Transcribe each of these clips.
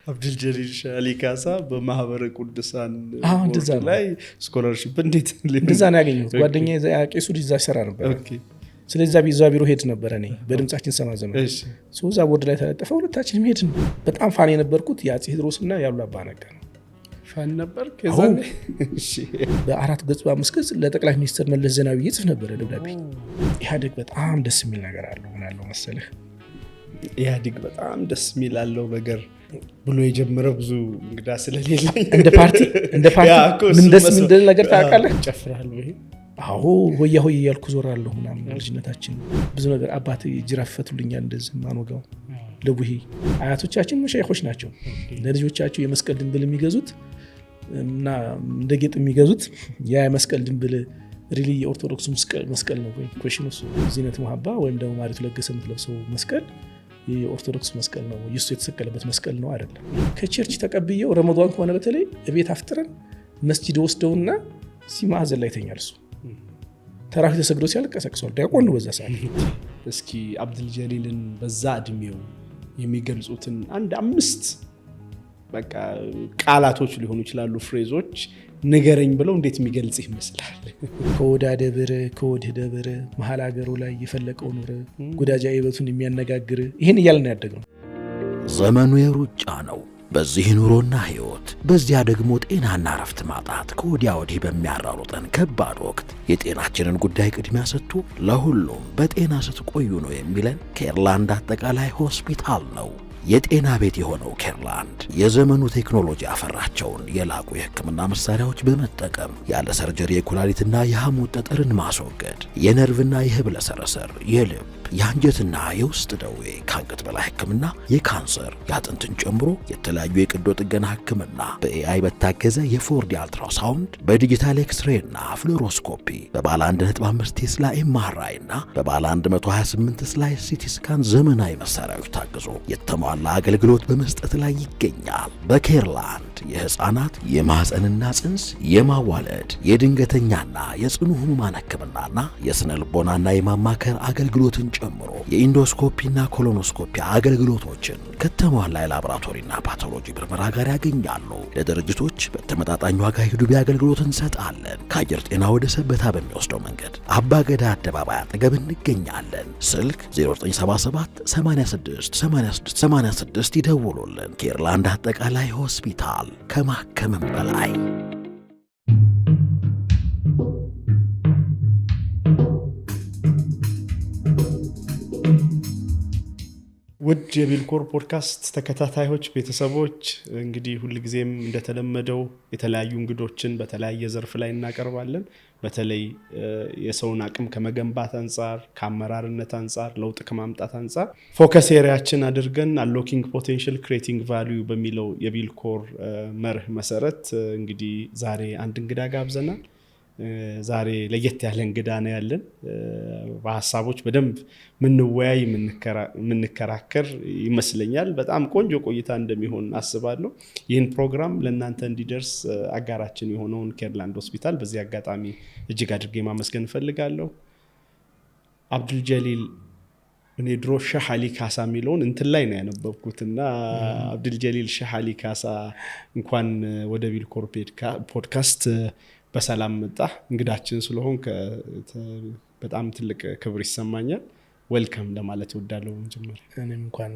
አብዱልጀሊል ሻሊ ካሳ በማህበረ ቅዱሳን ላይ ስኮላርሺፕ እንዴት እንደዛ ነው ያገኘሁት። ጓደኛዬ ቄሱ ልጅ እዛ ይሰራ ነበር። ስለዚህ እዛ ቢሮ ሄድ ነበር። እኔ በድምጻችን ሰማ ዘመን እዛ ቦርድ ላይ ተለጠፈ። ሁለታችንም ሄድን። በጣም ፋን የነበርኩት የአፄ ቴዎድሮስና ያሉ አባ ነጋ ነው። ፋን ነበር። ከዛኔ በ4 ገጽ በ5 ገጽ ለጠቅላይ ሚኒስትር መለስ ዜናዊ ይጽፍ ነበር ደብዳቤ። ኢህአዴግ በጣም ደስ የሚል ነገር አለው። ምን አለው መሰለህ? ኢህአዴግ በጣም ደስ የሚል አለው ነገር ብሎ የጀመረው ብዙ እንግዳ ስለሌለኝ እንደ ፓርቲ ምን ደስ የሚል ነገር ታውቃለህ? ጨፍራለሁ። ይሄ አዎ ሆያ ሆያ እያልኩ ዞራለሁ ምናምን። ልጅነታችን ብዙ ነገር አባቴ ጅራፍ ፈቱልኛል እንደዚህ ማኖጋው ለቡሄ። አያቶቻችን መሻይኾች ናቸው። ለልጆቻቸው የመስቀል ድንብል የሚገዙት እና እንደ ጌጥ የሚገዙት ያ የመስቀል ድንብል ሪሊ የኦርቶዶክስ መስቀል ነው ወይ ኩዌሽን እሱ ዚነት ሙሐባ ወይም ደግሞ ማሪቱ ለገሰ የምትለብሰው መስቀል የኦርቶዶክስ መስቀል ነው፣ ኢየሱስ የተሰቀለበት መስቀል ነው አይደለም። ከቸርች ተቀብየው ረመዳን ከሆነ በተለይ እቤት አፍጥረን መስጂድ ወስደውና ሲማዘን ላይ ተኛል። እሱ ተራፊ ተሰግዶ ሲያልቅ ቀሰቅሷል። ዲያቆን ነው በዛ ሰዓት። እስኪ አብዱልጀሊልን በዛ እድሜው የሚገልጹትን አንድ 5 በቃ ቃላቶች ሊሆኑ ይችላሉ፣ ፍሬዞች ንገረኝ ብለው እንዴት የሚገልጽ ይመስላል? ከወዳ ደብር ከወድህ ደብር መሀል ሀገሩ ላይ የፈለቀው ኑር ጉዳጃ ይበቱን የሚያነጋግር ይህን እያልን ያደግነው። ዘመኑ የሩጫ ነው። በዚህ ኑሮና ህይወት፣ በዚያ ደግሞ ጤናና ረፍት ማጣት ከወዲያ ወዲህ በሚያራሩጠን ከባድ ወቅት የጤናችንን ጉዳይ ቅድሚያ ሰጥቶ ለሁሉም በጤና ስትቆዩ ነው የሚለን ኬርላንድ አጠቃላይ ሆስፒታል ነው። የጤና ቤት የሆነው ኬርላንድ የዘመኑ ቴክኖሎጂ ያፈራቸውን የላቁ የህክምና መሳሪያዎች በመጠቀም ያለ ሰርጀሪ የኩላሊትና የሐሞት ጠጠርን ማስወገድ፣ የነርቭና የህብለ ሰረሰር፣ የልብ የአንጀትና የውስጥ ደዌ፣ ከአንገት በላይ ህክምና፣ የካንሰር፣ የአጥንትን ጨምሮ የተለያዩ የቀዶ ጥገና ህክምና በኤአይ በታገዘ የፎርዲ አልትራሳውንድ፣ በዲጂታል ኤክስሬይና ፍሎሮስኮፒ፣ በባለ 1.5 ቴስላ ኤምአርአይ እና በባለ 128 ስላይስ ሲቲ ስካን ዘመናዊ መሳሪያዎች ታግዞ የተሟላ አገልግሎት በመስጠት ላይ ይገኛል። በኬርላንድ የህፃናት የማህፀንና ጽንስ የማዋለድ የድንገተኛና የጽኑ ህሙማን ህክምናና የስነ ልቦናና የማማከር አገልግሎትን ጨምሮ የኢንዶስኮፒና ኮሎኖስኮፒ አገልግሎቶችን ከተሟላ የላቦራቶሪና ፓቶሎጂ ምርመራ ጋር ያገኛሉ። ለድርጅቶች በተመጣጣኝ ዋጋ ሂዱቢ አገልግሎት እንሰጣለን። ከአየር ጤና ወደ ሰበታ በሚወስደው መንገድ አባገዳ አደባባይ አጠገብ እንገኛለን። ስልክ 0977 86 86 86 ይደውሉልን። ኬርላንድ አጠቃላይ ሆስፒታል ከማከምም በላይ። ውድ የቢልኮር ፖድካስት ተከታታዮች ቤተሰቦች፣ እንግዲህ ሁልጊዜም እንደተለመደው የተለያዩ እንግዶችን በተለያየ ዘርፍ ላይ እናቀርባለን። በተለይ የሰውን አቅም ከመገንባት አንጻር፣ ከአመራርነት አንጻር፣ ለውጥ ከማምጣት አንጻር ፎከስ ኤሪያችን አድርገን አንሎኪንግ ፖቴንሻል ክሬቲንግ ቫልዩ በሚለው የቢልኮር መርህ መሰረት እንግዲህ ዛሬ አንድ እንግዳ ጋብዘናል። ዛሬ ለየት ያለ እንግዳ ነው ያለን። በሐሳቦች በደንብ ምንወያይ ምንከራከር ይመስለኛል። በጣም ቆንጆ ቆይታ እንደሚሆን አስባለሁ። ይህን ፕሮግራም ለእናንተ እንዲደርስ አጋራችን የሆነውን ኬርላንድ ሆስፒታል በዚህ አጋጣሚ እጅግ አድርጌ ማመስገን እፈልጋለሁ። አብዱልጀሊል እኔ ድሮ ሼህ አሊ ካሳ የሚለውን እንትን ላይ ነው ያነበብኩትና አብዱልጀሊል ሼህ አሊ ካሳ እንኳን ወደ ቢልኮር ፖድካስት በሰላም መጣ። እንግዳችን ስለሆን በጣም ትልቅ ክብር ይሰማኛል። ዌልካም ለማለት እወዳለሁ። መጀመሪያ እኔም እንኳን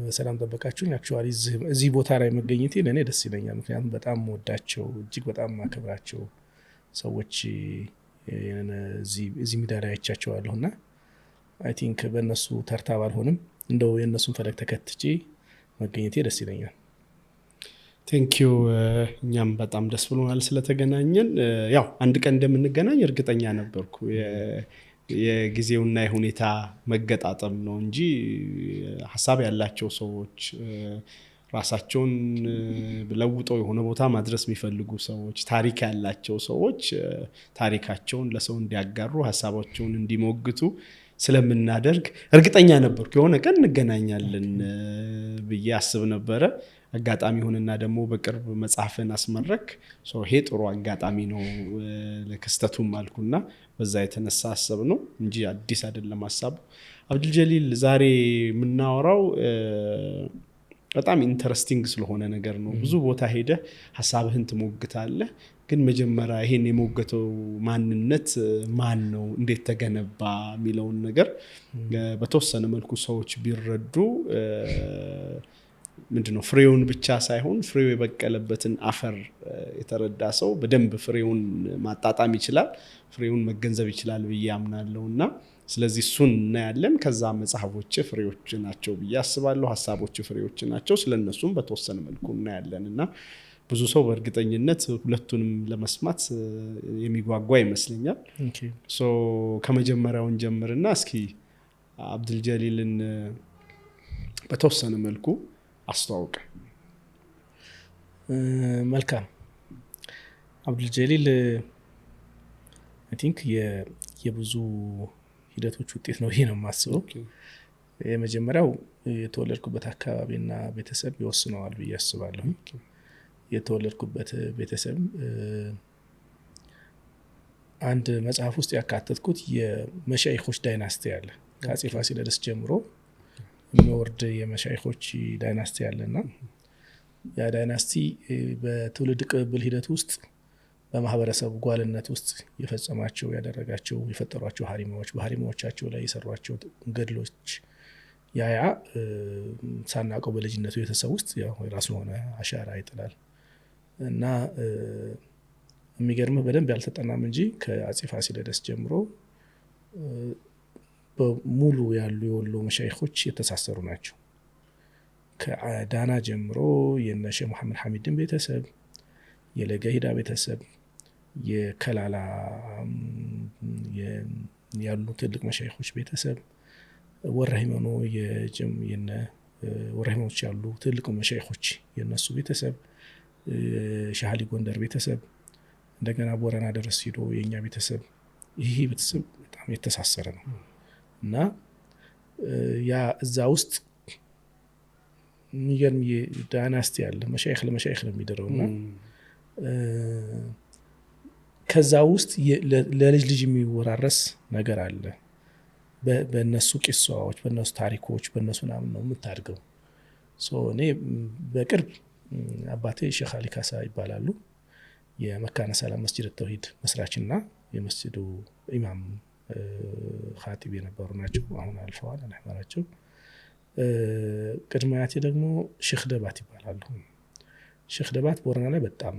በሰላም ጠበቃችሁኝ። አክቹአሊ እዚህ ቦታ ላይ መገኘቴ ለእኔ ደስ ይለኛል። ምክንያቱም በጣም ወዳቸው እጅግ በጣም ማከብራቸው ሰዎች እዚህ ሚዲያ ላይ አይቻቸዋለሁና አይ ቲንክ በእነሱ ተርታ ባልሆንም እንደው የእነሱን ፈለግ ተከትቼ መገኘቴ ደስ ይለኛል። ቴንኪዩ። እኛም በጣም ደስ ብሎናል ስለተገናኘን። ያው አንድ ቀን እንደምንገናኝ እርግጠኛ ነበርኩ። የጊዜውና የሁኔታ መገጣጠም ነው እንጂ ሀሳብ ያላቸው ሰዎች፣ ራሳቸውን ለውጠው የሆነ ቦታ ማድረስ የሚፈልጉ ሰዎች፣ ታሪክ ያላቸው ሰዎች ታሪካቸውን ለሰው እንዲያጋሩ፣ ሀሳባቸውን እንዲሞግቱ ስለምናደርግ እርግጠኛ ነበርኩ የሆነ ቀን እንገናኛለን ብዬ አስብ ነበረ። አጋጣሚ ሆነና ደግሞ በቅርብ መጽሐፍን አስመረክ። ይሄ ጥሩ አጋጣሚ ነው ለክስተቱም አልኩና በዛ የተነሳ ሀሳብ ነው እንጂ አዲስ አይደለም ሀሳቡ። አብዱልጀሊል ዛሬ የምናወራው በጣም ኢንተረስቲንግ ስለሆነ ነገር ነው። ብዙ ቦታ ሄደህ ሀሳብህን ትሞግታለህ፣ ግን መጀመሪያ ይሄን የሞገተው ማንነት ማን ነው፣ እንዴት ተገነባ የሚለውን ነገር በተወሰነ መልኩ ሰዎች ቢረዱ ምንድነው ፍሬውን ብቻ ሳይሆን ፍሬው የበቀለበትን አፈር የተረዳ ሰው በደንብ ፍሬውን ማጣጣም ይችላል፣ ፍሬውን መገንዘብ ይችላል ብዬ አምናለሁና ስለዚህ እሱን እናያለን። ከዛ መጽሐፎች ፍሬዎች ናቸው ብዬ አስባለሁ፣ ሀሳቦች ፍሬዎች ናቸው። ስለነሱም በተወሰነ መልኩ እናያለንና ብዙ ሰው በእርግጠኝነት ሁለቱንም ለመስማት የሚጓጓ ይመስለኛል። ሶ ከመጀመሪያውን ጀምርና እስኪ አብዱልጀሊልን በተወሰነ መልኩ አስተዋውቅ። መልካም። አብዱልጀሊል አይ ቲንክ የብዙ ሂደቶች ውጤት ነው ይሄ ነው የማስበው። የመጀመሪያው የተወለድኩበት አካባቢና ቤተሰብ ይወስነዋል ብዬ አስባለሁ። የተወለድኩበት ቤተሰብ አንድ መጽሐፍ ውስጥ ያካተትኩት የመሻይኾች ዳይናስቲ አለ። ከአፄ ፋሲለደስ ጀምሮ የሚወርድ የመሻይኾች ዳይናስቲ አለና ያ ዳይናስቲ በትውልድ ቅብብል ሂደት ውስጥ በማህበረሰቡ ጓልነት ውስጥ የፈጸማቸው ያደረጋቸው የፈጠሯቸው ሀሪማዎች በሀሪማዎቻቸው ላይ የሰሯቸው ገድሎች ያ ሳናቀው በልጅነቱ ቤተሰብ ውስጥ የራሱ የሆነ አሻራ ይጥላል እና የሚገርምህ በደንብ ያልተጠናም እንጂ ከአፄ ፋሲለደስ ጀምሮ በሙሉ ያሉ የወሎ መሻይኾች የተሳሰሩ ናቸው። ከዳና ጀምሮ የነ ሼህ መሐመድ ሐሚድን ቤተሰብ፣ የለገሂዳ ቤተሰብ፣ የከላላ ያሉ ትልቅ መሻይኾች ቤተሰብ፣ ወረሂመኖ የነ ወረሂሞች ያሉ ትልቅ መሻይኾች የነሱ ቤተሰብ፣ ሻህሊ ጎንደር ቤተሰብ፣ እንደገና ቦረና ድረስ ሄዶ የኛ ቤተሰብ፣ ይሄ ቤተሰብ በጣም የተሳሰረ ነው እና ያ እዛ ውስጥ የሚገርም ዳይናስቲ ያለ መሻይኽ ለመሻይኽ ነው የሚደረውና ከዛ ውስጥ ለልጅ ልጅ የሚወራረስ ነገር አለ። በእነሱ ቂሷዎች፣ በእነሱ ታሪኮች፣ በእነሱ ናም ነው የምታድገው። እኔ በቅርብ አባቴ ሼህ አሊ ካሳ ይባላሉ። የመካነ ሰላም መስጂድ ተውሂድ መስራችና የመስጂዱ ኢማም ኻቲብ የነበሩ ናቸው። አሁን አልፈዋል አላህማራቸው። ቅድመ አያቴ ደግሞ ሼህ ደባት ይባላሉ። ሼህ ደባት ቦረና ላይ በጣም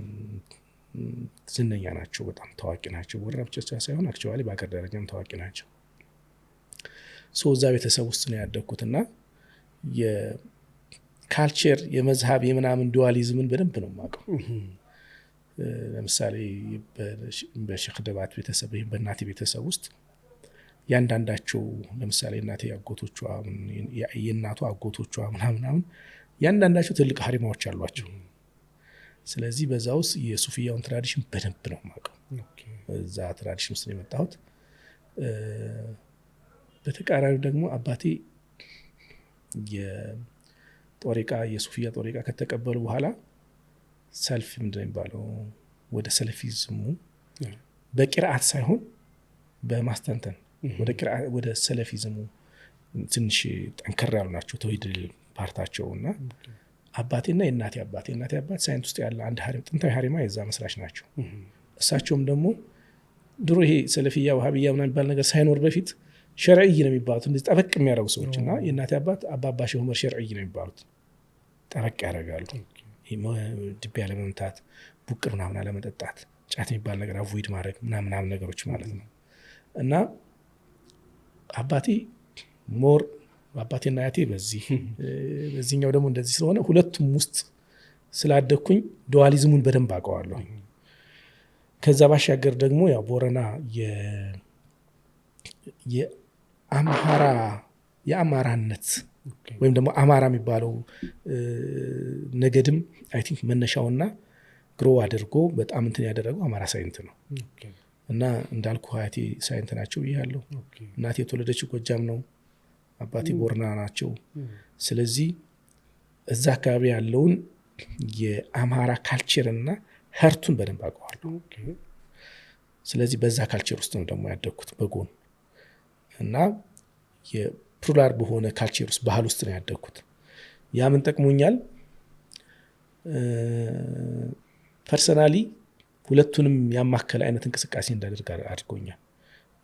ዝነኛ ናቸው፣ በጣም ታዋቂ ናቸው። ቦረና ብቻ ሳይሆን አክቹዋሊ በአገር ደረጃም ታዋቂ ናቸው። እዛ ቤተሰብ ውስጥ ነው ያደግኩትና የካልቸር የመዝሃብ የምናምን ዱዋሊዝምን በደንብ ነው የማውቀው። ለምሳሌ በሼህ ደባት ቤተሰብ ወይም በእናቴ ቤተሰብ ውስጥ ያንዳንዳቸው ለምሳሌ እናቴ አጎቶቿ የእናቷ አጎቶቿ ምናምን ያንዳንዳቸው ትልቅ ሀሪማዎች አሏቸው። ስለዚህ በዛ ውስጥ የሱፊያውን ትራዲሽን በደንብ ነው የማውቀው። እዛ ትራዲሽን ውስጥ ነው የመጣሁት። በተቃራኒው ደግሞ አባቴ የጦሪቃ የሱፊያ ጦሪቃ ከተቀበሉ በኋላ ሰልፍ ምንድነው የሚባለው ወደ ሰለፊዝሙ በቂራአት ሳይሆን በማስተንተን ወደ ሰለፊዝሙ ትንሽ ጠንከር ያሉ ናቸው ተውሂድ ፓርታቸውና አባቴና የእናቴ አባት ሳይንስ ውስጥ ያለ አንድ ሀሪም ጥንታዊ ሀሪማ የዛ መስራች ናቸው። እሳቸውም ደግሞ ድሮ ይሄ ሰለፊያ ወሃቢያ ምናምን የሚባል ነገር ሳይኖር በፊት ሸርዒይ ነው የሚባሉት፣ እንደዚህ ጠበቅ የሚያደርጉ ሰዎችና የእናቴ አባት አባባ ሼህ ዑመር ሸርዒይ ነው የሚባሉት፣ ጠበቅ ያደርጋሉ። ድቤ ያለመምታት፣ ቡቅር ምናምን አለመጠጣት፣ ጫት የሚባል ነገር አቮይድ ማድረግ ምናምን ነገሮች ማለት ነው። እና አባቴና አያቴ በዚህኛው ደግሞ እንደዚህ ስለሆነ ሁለቱም ውስጥ ስላደኩኝ ዱዋሊዝሙን በደንብ አውቀዋለሁ። ከዛ ባሻገር ደግሞ ያው ቦረና የአማራነት ወይም ደግሞ አማራ የሚባለው ነገድም አይ ቲንክ መነሻውና ግሮ አድርጎ በጣም እንትን ያደረገው አማራ ሳይንት ነው። እና እንዳልኩ አያቴ ሳይንት ናቸው ይያለው። እናቴ የተወለደችው ጎጃም ነው፣ አባቴ ቦረና ናቸው። ስለዚህ እዛ አካባቢ ያለውን የአማራ ካልቸርና ሀርቱን በደንብ አውቀዋለሁ። ስለዚህ በዛ ካልቸር ውስጥ ነው ደግሞ ያደግኩት በጎን እና የፕሉራል በሆነ ካልቸር ውስጥ ባህል ውስጥ ነው ያደግኩት። ያ ምን ጠቅሞኛል? ፐርሰናሊ ሁለቱንም ያማከለ አይነት እንቅስቃሴ እንዳደርግ አድርጎኛል።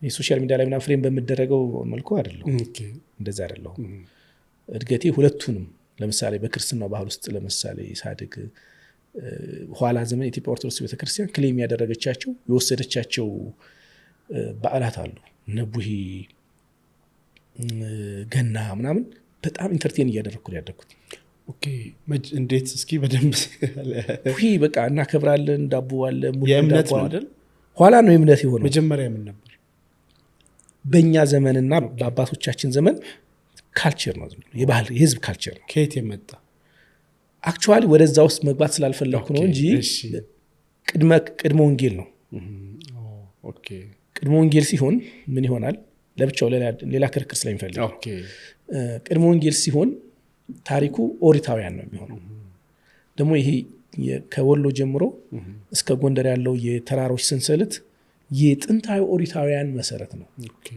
የሶሻል ሚዲያ ላይ ምናምን ፍሬም በሚደረገው መልኩ አይደለም፣ እንደዛ አይደለም። እድገቴ ሁለቱንም ለምሳሌ በክርስትናው ባህል ውስጥ ለምሳሌ ሳድግ ኋላ ዘመን የኢትዮጵያ ኦርቶዶክስ ቤተክርስቲያን ክሌም ያደረገቻቸው የወሰደቻቸው በዓላት አሉ። ነቡሂ፣ ገና ምናምን በጣም ኢንተርቴን እያደረግኩ ነው ያደግኩት። ኦኬ እንዴት እስኪ በደንብ በቃ እናከብራለን። ዳቦ አለ፣ የእምነት ነው አይደል? ኋላ ነው የእምነት የሆነው። መጀመሪያ ምን ነበር? በእኛ ዘመንና በአባቶቻችን ዘመን ካልቸር ነው፣ የባህል የህዝብ ካልቸር ነው። ከየት የመጣ አክቹዋሊ ወደዛ ውስጥ መግባት ስላልፈለኩ ነው እንጂ ቅድመ ወንጌል ነው። ቅድመ ወንጌል ሲሆን ምን ይሆናል? ለብቻው ሌላ ክርክር ስለሚፈልግ ቅድመ ወንጌል ሲሆን ታሪኩ ኦሪታውያን ነው የሚሆነው። ደግሞ ይሄ ከወሎ ጀምሮ እስከ ጎንደር ያለው የተራሮች ሰንሰለት የጥንታዊ ኦሪታውያን መሰረት ነው።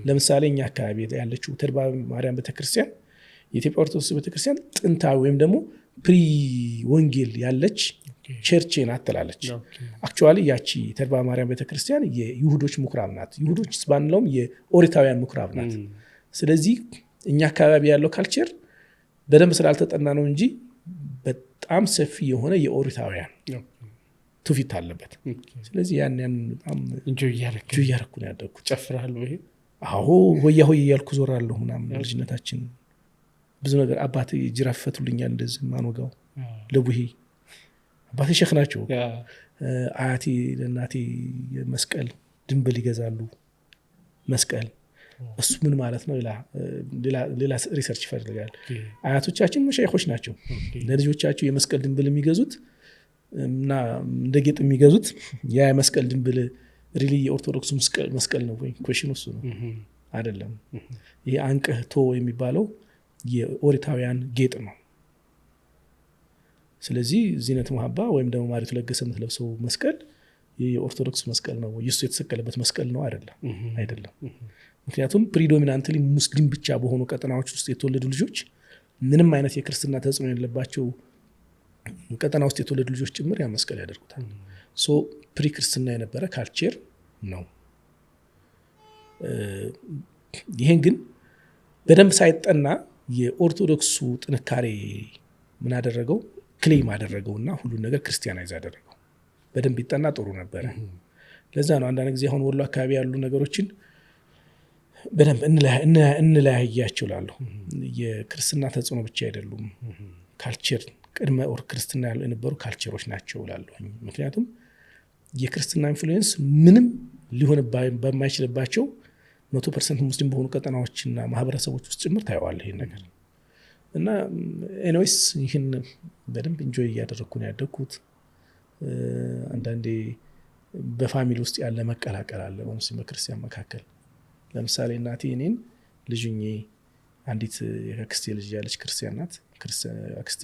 ለምሳሌ እኛ አካባቢ ያለችው ተድባ ማርያም ቤተክርስቲያን የኢትዮጵያ ኦርቶዶክስ ቤተክርስቲያን ጥንታዊ ወይም ደግሞ ፕሪ ወንጌል ያለች ቸርች ናት ትላለች። አክቹዋሊ ያቺ ተድባ ማርያም ቤተክርስቲያን የይሁዶች ምኩራብ ናት። ይሁዶች ባንለውም የኦሪታውያን ምኩራብ ናት። ስለዚህ እኛ አካባቢ ያለው ካልቸር በደንብ ስላልተጠና ነው እንጂ በጣም ሰፊ የሆነ የኦሪታውያን ትውፊት አለበት። ስለዚህ ያን በጣም ኢንጆይ እያደረኩ ነው ያደግኩት። ጨፍራለሁ ይሄ አዎ ሆያ ሆይ እያልኩ ዞራለሁ ምናምን። ልጅነታችን ብዙ ነገር አባቴ ጅራፍ ፈቱልኛል እንደዚህ ማንወጋው ለቡሄ አባቴ ሼክ ናቸው። አያቴ ለእናቴ መስቀል ድንብል ይገዛሉ። መስቀል እሱ ምን ማለት ነው? ሌላ ሪሰርች ይፈልጋል። አያቶቻችን መሻይኾች ናቸው። ለልጆቻቸው የመስቀል ድንብል የሚገዙት እና እንደ ጌጥ የሚገዙት ያ የመስቀል ድንብል ሪሊ የኦርቶዶክሱ መስቀል ነው ወይ? ኩዌሽኑ እሱ ነው አይደለም። ይሄ አንቀህ ቶ የሚባለው የኦሪታውያን ጌጥ ነው። ስለዚህ ዚነት ሙሐባ ወይም ደግሞ ማሪቱ ለገሰ የምትለብሰው መስቀል የኦርቶዶክስ መስቀል ነው ወይ? ኢየሱስ የተሰቀለበት መስቀል ነው አይደለም። ምክንያቱም ፕሪዶሚናንትሊ ሙስሊም ብቻ በሆኑ ቀጠናዎች ውስጥ የተወለዱ ልጆች ምንም አይነት የክርስትና ተጽዕኖ የሌለባቸው ቀጠና ውስጥ የተወለዱ ልጆች ጭምር ያ መስቀል ያደርጉታል። ሶ ፕሪ ክርስትና የነበረ ካልቸር ነው። ይሄን ግን በደንብ ሳይጠና የኦርቶዶክሱ ጥንካሬ ምን አደረገው? ክሌም አደረገውና ሁሉን ነገር ክርስቲያናይዝ አደረገው። በደንብ ይጠና ጥሩ ነበረ። ለዛ ነው አንዳንድ ጊዜ አሁን ወሎ አካባቢ ያሉ ነገሮችን በደንብ እንለያያቸው ላለሁ። የክርስትና ተጽዕኖ ብቻ አይደሉም፣ ካልቸር ቅድመ ኦር ክርስትና ያሉ የነበሩ ካልቸሮች ናቸው ላለሁ። ምክንያቱም የክርስትና ኢንፍሉዌንስ ምንም ሊሆን በማይችልባቸው 100% ሙስሊም በሆኑ ቀጠናዎችና ማህበረሰቦች ውስጥ ጭምር ታየዋለህ ይሄን ነገር። እና ኤኒዌይስ ይህን በደንብ ኢንጆይ እያደረግኩ ነው ያደግኩት። አንዳንዴ በፋሚሊ ውስጥ ያለ መቀላቀል አለ በሙስሊም በክርስቲያን መካከል። ለምሳሌ እናቴ እኔን ልጅኜ አንዲት የአክስቴ ልጅ ያለች ክርስቲያን ናት። አክስቴ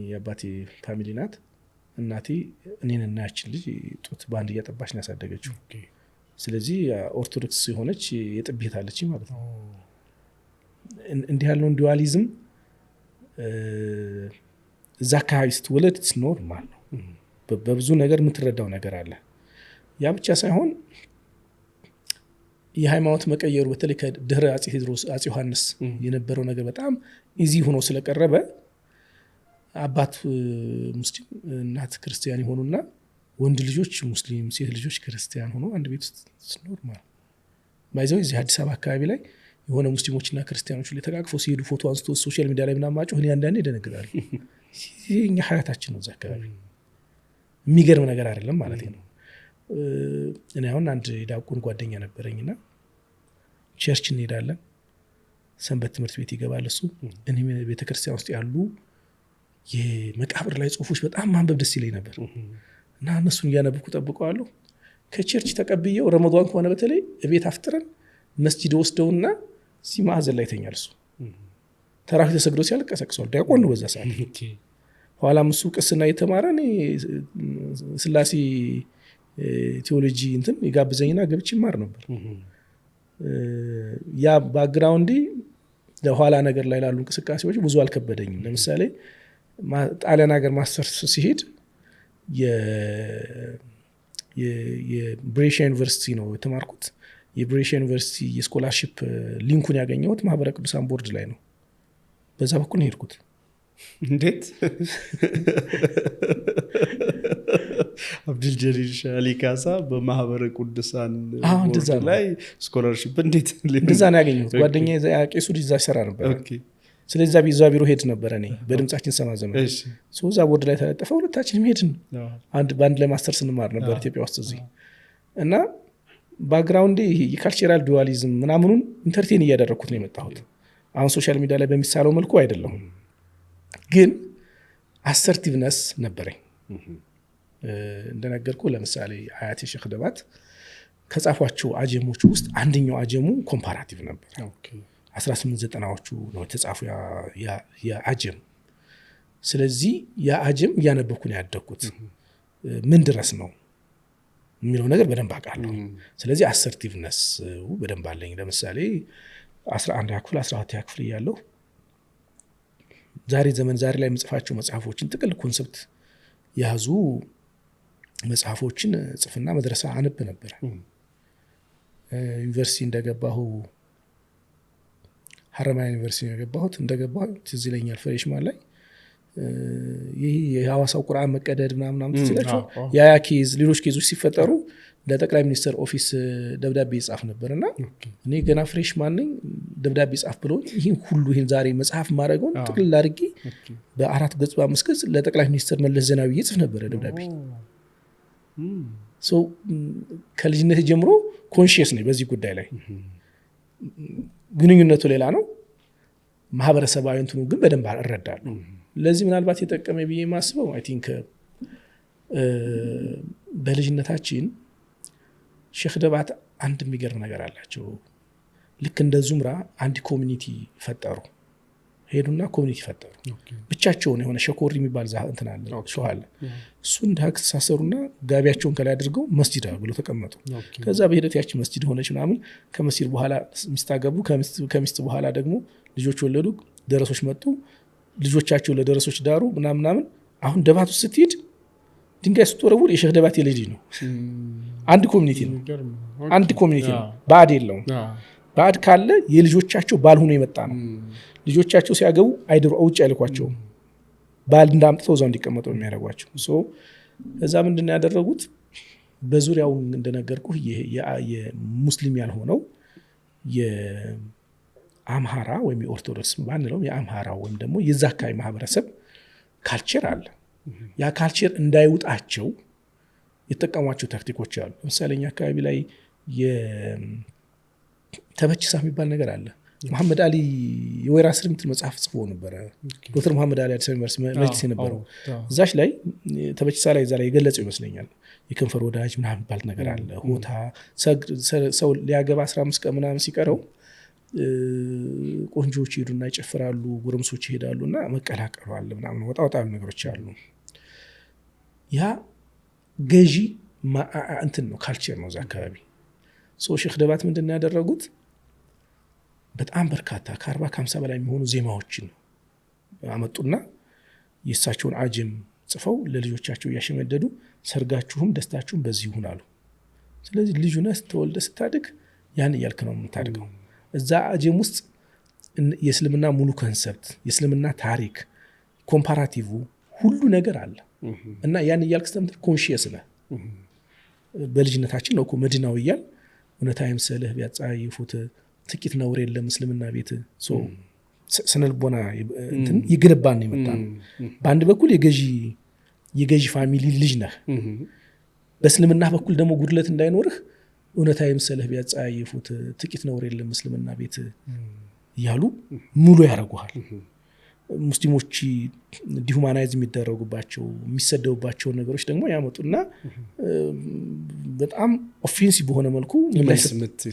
የአባቴ ፋሚሊ ናት። እናቴ እኔን እና ያችን ልጅ ጡት በአንድ እያጠባች ነው ያሳደገችው። ስለዚህ ኦርቶዶክስ የሆነች የጥቤት አለች ማለት ነው። እንዲህ ያለውን ዱዋሊዝም እዛ አካባቢ ስትወለድ ኖርማል ነው። በብዙ ነገር የምትረዳው ነገር አለ። ያ ብቻ ሳይሆን የሃይማኖት መቀየሩ በተለይ ከድህረ አጼ ቴዎድሮስ አጼ ዮሐንስ የነበረው ነገር በጣም ኢዚ ሆኖ ስለቀረበ አባት ሙስሊም እናት ክርስቲያን የሆኑና ወንድ ልጆች ሙስሊም ሴት ልጆች ክርስቲያን ሆኖ አንድ ቤት ውስጥ ኖርማል ባይዘው። እዚህ አዲስ አበባ አካባቢ ላይ የሆነ ሙስሊሞችና ክርስቲያኖች ላይ ተቃቅፈው ሲሄዱ ፎቶ አንስቶ ሶሻል ሚዲያ ላይ ምናምን ማጮህ እኔ አንዳንዴ ይደነግጣሉ። እኛ ሀያታችን ነው እዛ አካባቢ። የሚገርም ነገር አይደለም ማለት ነው። እኔ አሁን አንድ ዲያቆን ጓደኛ ነበረኝና ቸርች እንሄዳለን። ሰንበት ትምህርት ቤት ይገባል እሱ። እኔ ቤተክርስቲያን ውስጥ ያሉ የመቃብር ላይ ጽሁፎች በጣም ማንበብ ደስ ይለኝ ነበር እና እነሱን እያነበብኩ ጠብቀዋለሁ። ከቸርች ተቀብየው ረመዷን ከሆነ በተለይ ቤት አፍጥረን መስጂድ ወስደውና እዚህ ማዕዘን ላይ ተኛል እሱ። ተራፊ ተሰግዶ ሲያልቅ ቀሰቅሷል። ዲያቆን ነው በዛ ሰዓት። ኋላም እሱ ቅስና የተማረ እኔ ስላሴ ቴዎሎጂ እንትን የጋብዘኝና ገብቼ ማር ነበር። ያ ባክግራውንድ ለኋላ ነገር ላይ ላሉ እንቅስቃሴዎች ብዙ አልከበደኝም። ለምሳሌ ጣሊያን ሀገር ማስተርስ ሲሄድ የብሬሺያ ዩኒቨርሲቲ ነው የተማርኩት። የብሬሺያ ዩኒቨርሲቲ የስኮላርሺፕ ሊንኩን ያገኘሁት ማህበረ ቅዱሳን ቦርድ ላይ ነው። በዛ በኩል ነው ሄድኩት። እንዴት አብዱል ጀሊል ሻሊ ካሳ በማህበረ ቅዱሳን ቦርድ ላይ ስኮላርሺፕ እንዴት እንደዛ ነው ያገኘሁት? ጓደኛዬ ቄሱ ልጅ እዛ ይሰራ ነበር። ስለዚህ እዛ ቢሮ ሄድ ነበር እኔ በድምጻችን ሰማ ዘመን። እዛ ቦርድ ላይ ተለጠፈ። ሁለታችንም ሄድን። በአንድ ላይ ማስተር ስንማር ነበር ኢትዮጵያ ውስጥ እዚህ እና ባክግራውንዴ የካልቸራል ዱዋሊዝም ምናምኑን ኢንተርቴን እያደረግኩት ነው የመጣሁት። አሁን ሶሻል ሚዲያ ላይ በሚሳለው መልኩ አይደለም፣ ግን አሰርቲቭነስ ነበረኝ። እንደነገርኩ ለምሳሌ አያቴ ሼክ ደባት ከጻፏቸው አጀሞች ውስጥ አንደኛው አጀሙ ኮምፓራቲቭ ነበር። 1890ዎቹ ነው የተጻፉ የአጀም። ስለዚህ የአጀም እያነበብኩ ነው ያደግኩት። ምን ድረስ ነው የሚለው ነገር በደንብ አውቃለሁ። ስለዚህ አሰርቲቭነስ በደንብ አለኝ። ለምሳሌ 11ኛ ክፍል 12ኛ ክፍል እያለሁ ዛሬ ላይ የምጽፋቸው መጽሐፎችን ጥቅል ኮንሰፕት የያዙ መጽሐፎችን ጽፍና መድረሳ አነብ ነበር። ዩኒቨርሲቲ እንደገባሁ ሐረማያ ዩኒቨርሲቲ እንደገባሁ ትዝ ይለኛል ፍሬሽማን ላይ ይህ የሐዋሳው ቁርአን መቀደድ ምናምን ትችላችሁ ያ ኬዝ ሌሎች ኬዞች ሲፈጠሩ ለጠቅላይ ሚኒስትር ኦፊስ ደብዳቤ ይጻፍ ነበርና እኔ ገና ፍሬሽማን ነኝ ደብዳቤ ይጻፍ ብሎ ይህን ዛሬ መጽሐፍ ማድረገውን ጥቅል አድርጌ በ4 ገጽ በ5 ገጽ ለጠቅላይ ሚኒስትር መለስ ዜናዊ ይጽፍ ነበር ደብዳቤ። ከልጅነት ጀምሮ ኮንሺየስ ነኝ በዚህ ጉዳይ ላይ። ግንኙነቱ ሌላ ነው፣ ማህበረሰባዊ እንትኑ ግን በደንብ እረዳለሁ። ለዚህ ምናልባት የጠቀመ ብዬ ማስበው አይ ቲንክ በልጅነታችን ሼክ ደባት አንድ የሚገርም ነገር አላቸው። ልክ እንደ ዙምራ አንድ ኮሚኒቲ ፈጠሩ። ሄዱና ኮሚኒቲ ፈጠሩ ብቻቸውን። የሆነ ሸኮሪ የሚባል እንትን አለ ሸዋል እሱን ዳክ ተሳሰሩና ጋቢያቸውን ከላይ አድርገው መስጂድ ብለው ተቀመጡ። ከዛ በሂደት ያቺ መስጂድ ሆነች ምናምን። ከመስጂድ በኋላ ሚስት አገቡ። ከሚስት በኋላ ደግሞ ልጆች ወለዱ። ደረሶች መጡ። ልጆቻቸው ለደረሶች ዳሩ ምናምን። አሁን ደባት ውስጥ ስትሄድ ድንጋይ ስትወረውር የሼክ ደባት የልጅ ነው። አንድ ኮሚኒቲ ነው። ባዕድ የለውም። ባዕድ ካለ የልጆቻቸው ባል ሆኖ የመጣ ነው። ልጆቻቸው ሲያገቡ አይድሩ ውጭ አይልኳቸው፣ ባል እንዳምጥተው እዛው እንዲቀመጡ የሚያደርጓቸው። እዛ ምንድነው ያደረጉት? በዙሪያው እንደነገርኩ የሙስሊም ያልሆነው የአምሃራ ወይም የኦርቶዶክስ ባንለው የአምሃራ ወይም ደግሞ የዛ አካባቢ ማህበረሰብ ካልቸር አለ። ያ ካልቸር እንዳይውጣቸው የተጠቀሟቸው ታክቲኮች አሉ። ለምሳሌ እኛ አካባቢ ላይ ተበችሳ የሚባል ነገር አለ። መሐመድ አሊ የወይራ ስር ምትል መጽሐፍ ጽፎ ነበር። ዶክተር መሐመድ አሊ አዲስ ዩኒቨርሲቲ መጅሊስ የነበረው እዛች ላይ ተበችሳ ላይ እዛ ላይ የገለጸው ይመስለኛል። የከንፈር ወዳጅ ምናምን ባል ነገር አለ። ሆታ ሰው ሊያገባ 15 ቀን ምናምን ሲቀረው ቆንጆች ይሄዱና ይጨፍራሉ፣ ጉረምሶች ይሄዳሉና መቀላቀሉ አለ ምናምን ወጣ ነገሮች አሉ። ያ ገዢ እንትን ነው፣ ካልቸር ነው እዛ አካባቢ። ሼክ ደባት ምንድነው ያደረጉት? በጣም በርካታ ከ40-50 በላይ የሚሆኑ ዜማዎችን አመጡና የእሳቸውን አጀም ጽፈው ለልጆቻቸው እያሸመደዱ ሰርጋችሁም ደስታችሁም በዚህ ይሁን አሉ። ስለዚህ ልጁ ነህ ተወልደ ስታድግ ያን እያልክ ነው የምታድገው። እዛ አጀም ውስጥ የእስልምና ሙሉ ኮንሰፕት፣ የእስልምና ታሪክ፣ ኮምፓራቲቭ ሁሉ ነገር አለ እና ያን እያልክ ስተምት ኮንሺየስ ነህ። በልጅነታችን ነው እኮ መዲናው እያል እውነታ ይምሰልህ ቢያጻይፉት ጥቂት ነውር የለም እስልምና ቤት ስነልቦና እንትን ይገነባን ይመጣ ነው። በአንድ በኩል የገዢ ፋሚሊ ልጅ ነህ፣ በእስልምና በኩል ደግሞ ጉድለት እንዳይኖርህ እውነታ ይምሰልህ ቢያጻይፉት ጥቂት ነውር የለም እስልምና ቤት እያሉ ሙሉ ያደርጉሃል። ሙስሊሞች ዲሁማናይዝ የሚደረጉባቸው የሚሰደቡባቸው ነገሮች ደግሞ ያመጡና በጣም ኦፌንሲቭ በሆነ መልኩ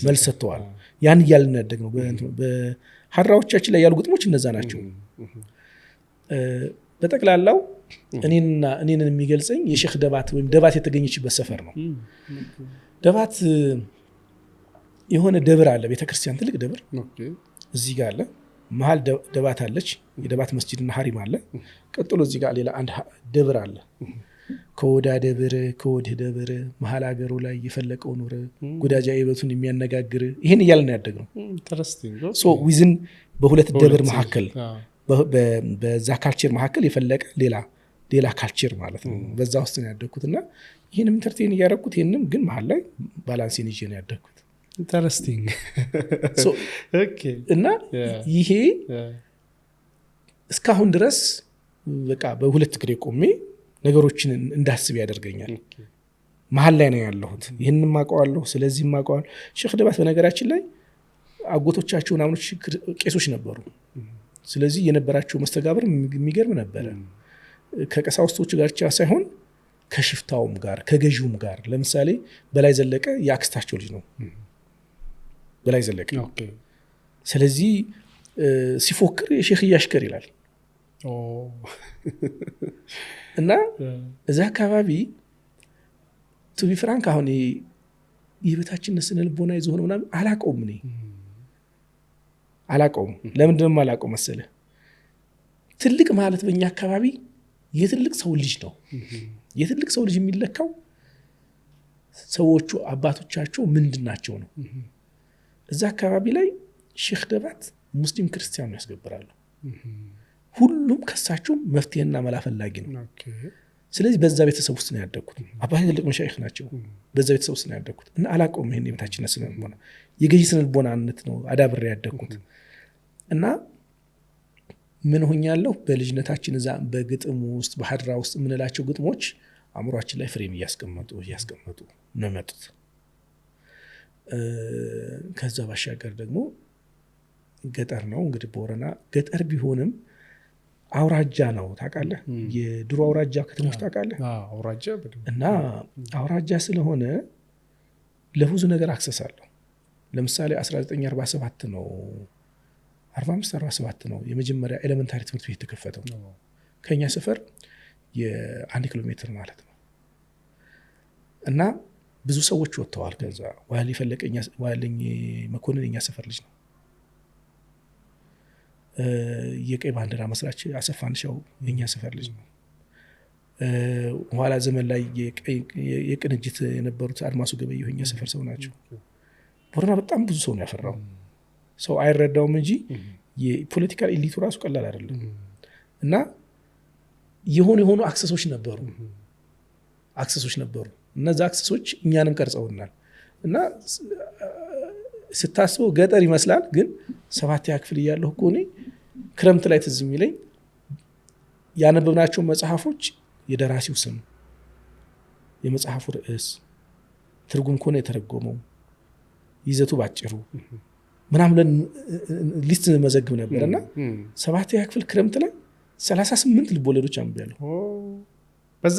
መልስ ሰጥተዋል። ያን እያልን ያደግ ነው። በሐራዎቻችን ላይ ያሉ ግጥሞች እነዛ ናቸው። በጠቅላላው እኔን የሚገልጸኝ የሼክ ደባት ወይም ደባት የተገኘችበት ሰፈር ነው። ደባት የሆነ ደብር አለ፣ ቤተክርስቲያን ትልቅ ደብር እዚህ ጋር አለ። መሀል ደባት አለች የደባት መስጂድና ሐሪም አለ ቀጥሎ እዚህ ጋር ሌላ አንድ ደብር አለ ከወዳ ደብር ከወድ ደብር መሀል ሀገሩ ላይ የፈለቀው ኑር ጉዳጃ ይበቱን የሚያነጋግር ይሄን እያልን ያደግነው ሶ ዊዝን በሁለት ደብር መካከል በዛ ካልቸር መካከል የፈለቀ ሌላ ካልቸር ማለት ነው በዛ ውስጥ ነው ያደግኩትና ይሄንም ኢንተርቴን ያደረኩት ይሄንም ግን መሀል ላይ ባላንስን ይዤ ነው ያደግኩት ኢንተረስቲንግ ሶ ኦኬ እና ይሄ እስካሁን ድረስ በቃ በሁለት እግሬ ቆሜ ነገሮችን እንዳስብ ያደርገኛል መሀል ላይ ነው ያለሁት ይሄንን ማቀዋለሁ ስለዚህ ማቀዋለሁ ሼክ ደባት በነገራችን ላይ አጎቶቻቸው ናምኖች ቄሶች ነበሩ ስለዚህ የነበራቸው መስተጋብር የሚገርም ነበር ከቀሳውስቶች ጋር ብቻ ሳይሆን ከሽፍታውም ጋር ከገዢውም ጋር ለምሳሌ በላይ ዘለቀ ያክስታቸው ልጅ ነው በላይ ዘለቀ ስለዚህ ሲፎክር የሼክ ያሽከር ይላል እና እዛ አካባቢ ቱ ቢ ፍራንክ አሁን የቤታችን ስነ ልቦና ይዞ ሆነ ምናምን አላቀውም ለምንድነው አላቀው መሰለ ትልቅ ማለት በእኛ አካባቢ የትልቅ ሰው ልጅ ነው የትልቅ ሰው ልጅ የሚለካው ሰዎቹ አባቶቻቸው ምንድናቸው ነው እዛ አካባቢ ላይ ሼክ ደባት ሙስሊም ክርስቲያኑ ያስገብራሉ ሁሉም ከሳቸው መፍትሄና መላፈላጊ ነው ስለዚህ በዛ ቤተሰብ ውስጥ ነው ያደግኩት አባቴ ትልቅ መሻይኽ ናቸው በዛ ቤተሰብ ውስጥ ነው ያደግኩት እና አላቀውም ይሄን የቤታችን ስነ ልቦና የገዢ ስነ ልቦናነት ነው አዳብሬ ያደግኩት እና ምን ሆኛለሁ በልጅነታችን እዛ በግጥም ውስጥ በሐድራ ውስጥ ምንላቸው ግጥሞች አእምሮአችን ላይ ፍሬም እያስቀመጡ ነው መጡት ከዛ ባሻገር ደግሞ ገጠር ነው እንግዲህ ቦረና ገጠር ቢሆንም አውራጃ ነው ታውቃለህ የድሮ አውራጃ ከተሞች ታውቃለህ አውራጃ እና አውራጃ ስለሆነ ለብዙ ነገር አክሰስ አለው ለምሳሌ 1947 ነው 45-47 ነው የመጀመሪያ ኤሌመንታሪ ትምህርት ቤት ተከፈተው ከኛ ሰፈር የ1 ኪሎ ሜትር ማለት ነው እና ብዙ ሰዎች ወጥተዋል ከዛ ዋሊ ፈለቀኛ ዋለኝ መኮንን የኛ ሰፈር ልጅ ነው የቀይ ባንዲራ መስራች አሰፋንሻው የኛ ሰፈር ልጅ ነው ኋላ ዘመን ላይ የቅንጅት የነበሩት አድማሱ ገበየሁ የኛ ሰፈር ሰው ናቸው ቦረና በጣም ብዙ ሰው ነው ያፈራው ሰው አይረዳውም እንጂ የፖለቲካል ኤሊቱ ራሱ ቀላል አይደለም እና የሆኑ አክሰሶች ነበሩ እነዛ አክሰሶች እኛንም ቀርጸውናል እና ስታስበው ገጠር ይመስላል ግን 7ኛ ክፍል እያለሁ እኮ እኔ ክረምት ላይ ትዝ የሚለኝ ያነበብናቸው መጽሐፎች የደራሲው ስም የመጽሐፉ ርዕስ ትርጉም ከሆነ የተረጎመው ይዘቱ ባጭሩ ምናምን ሊስት መዘግብ ነበርና 7ኛ ክፍል ክረምት ላይ 38 ልቦለዶች አንብቤያለሁ በዛ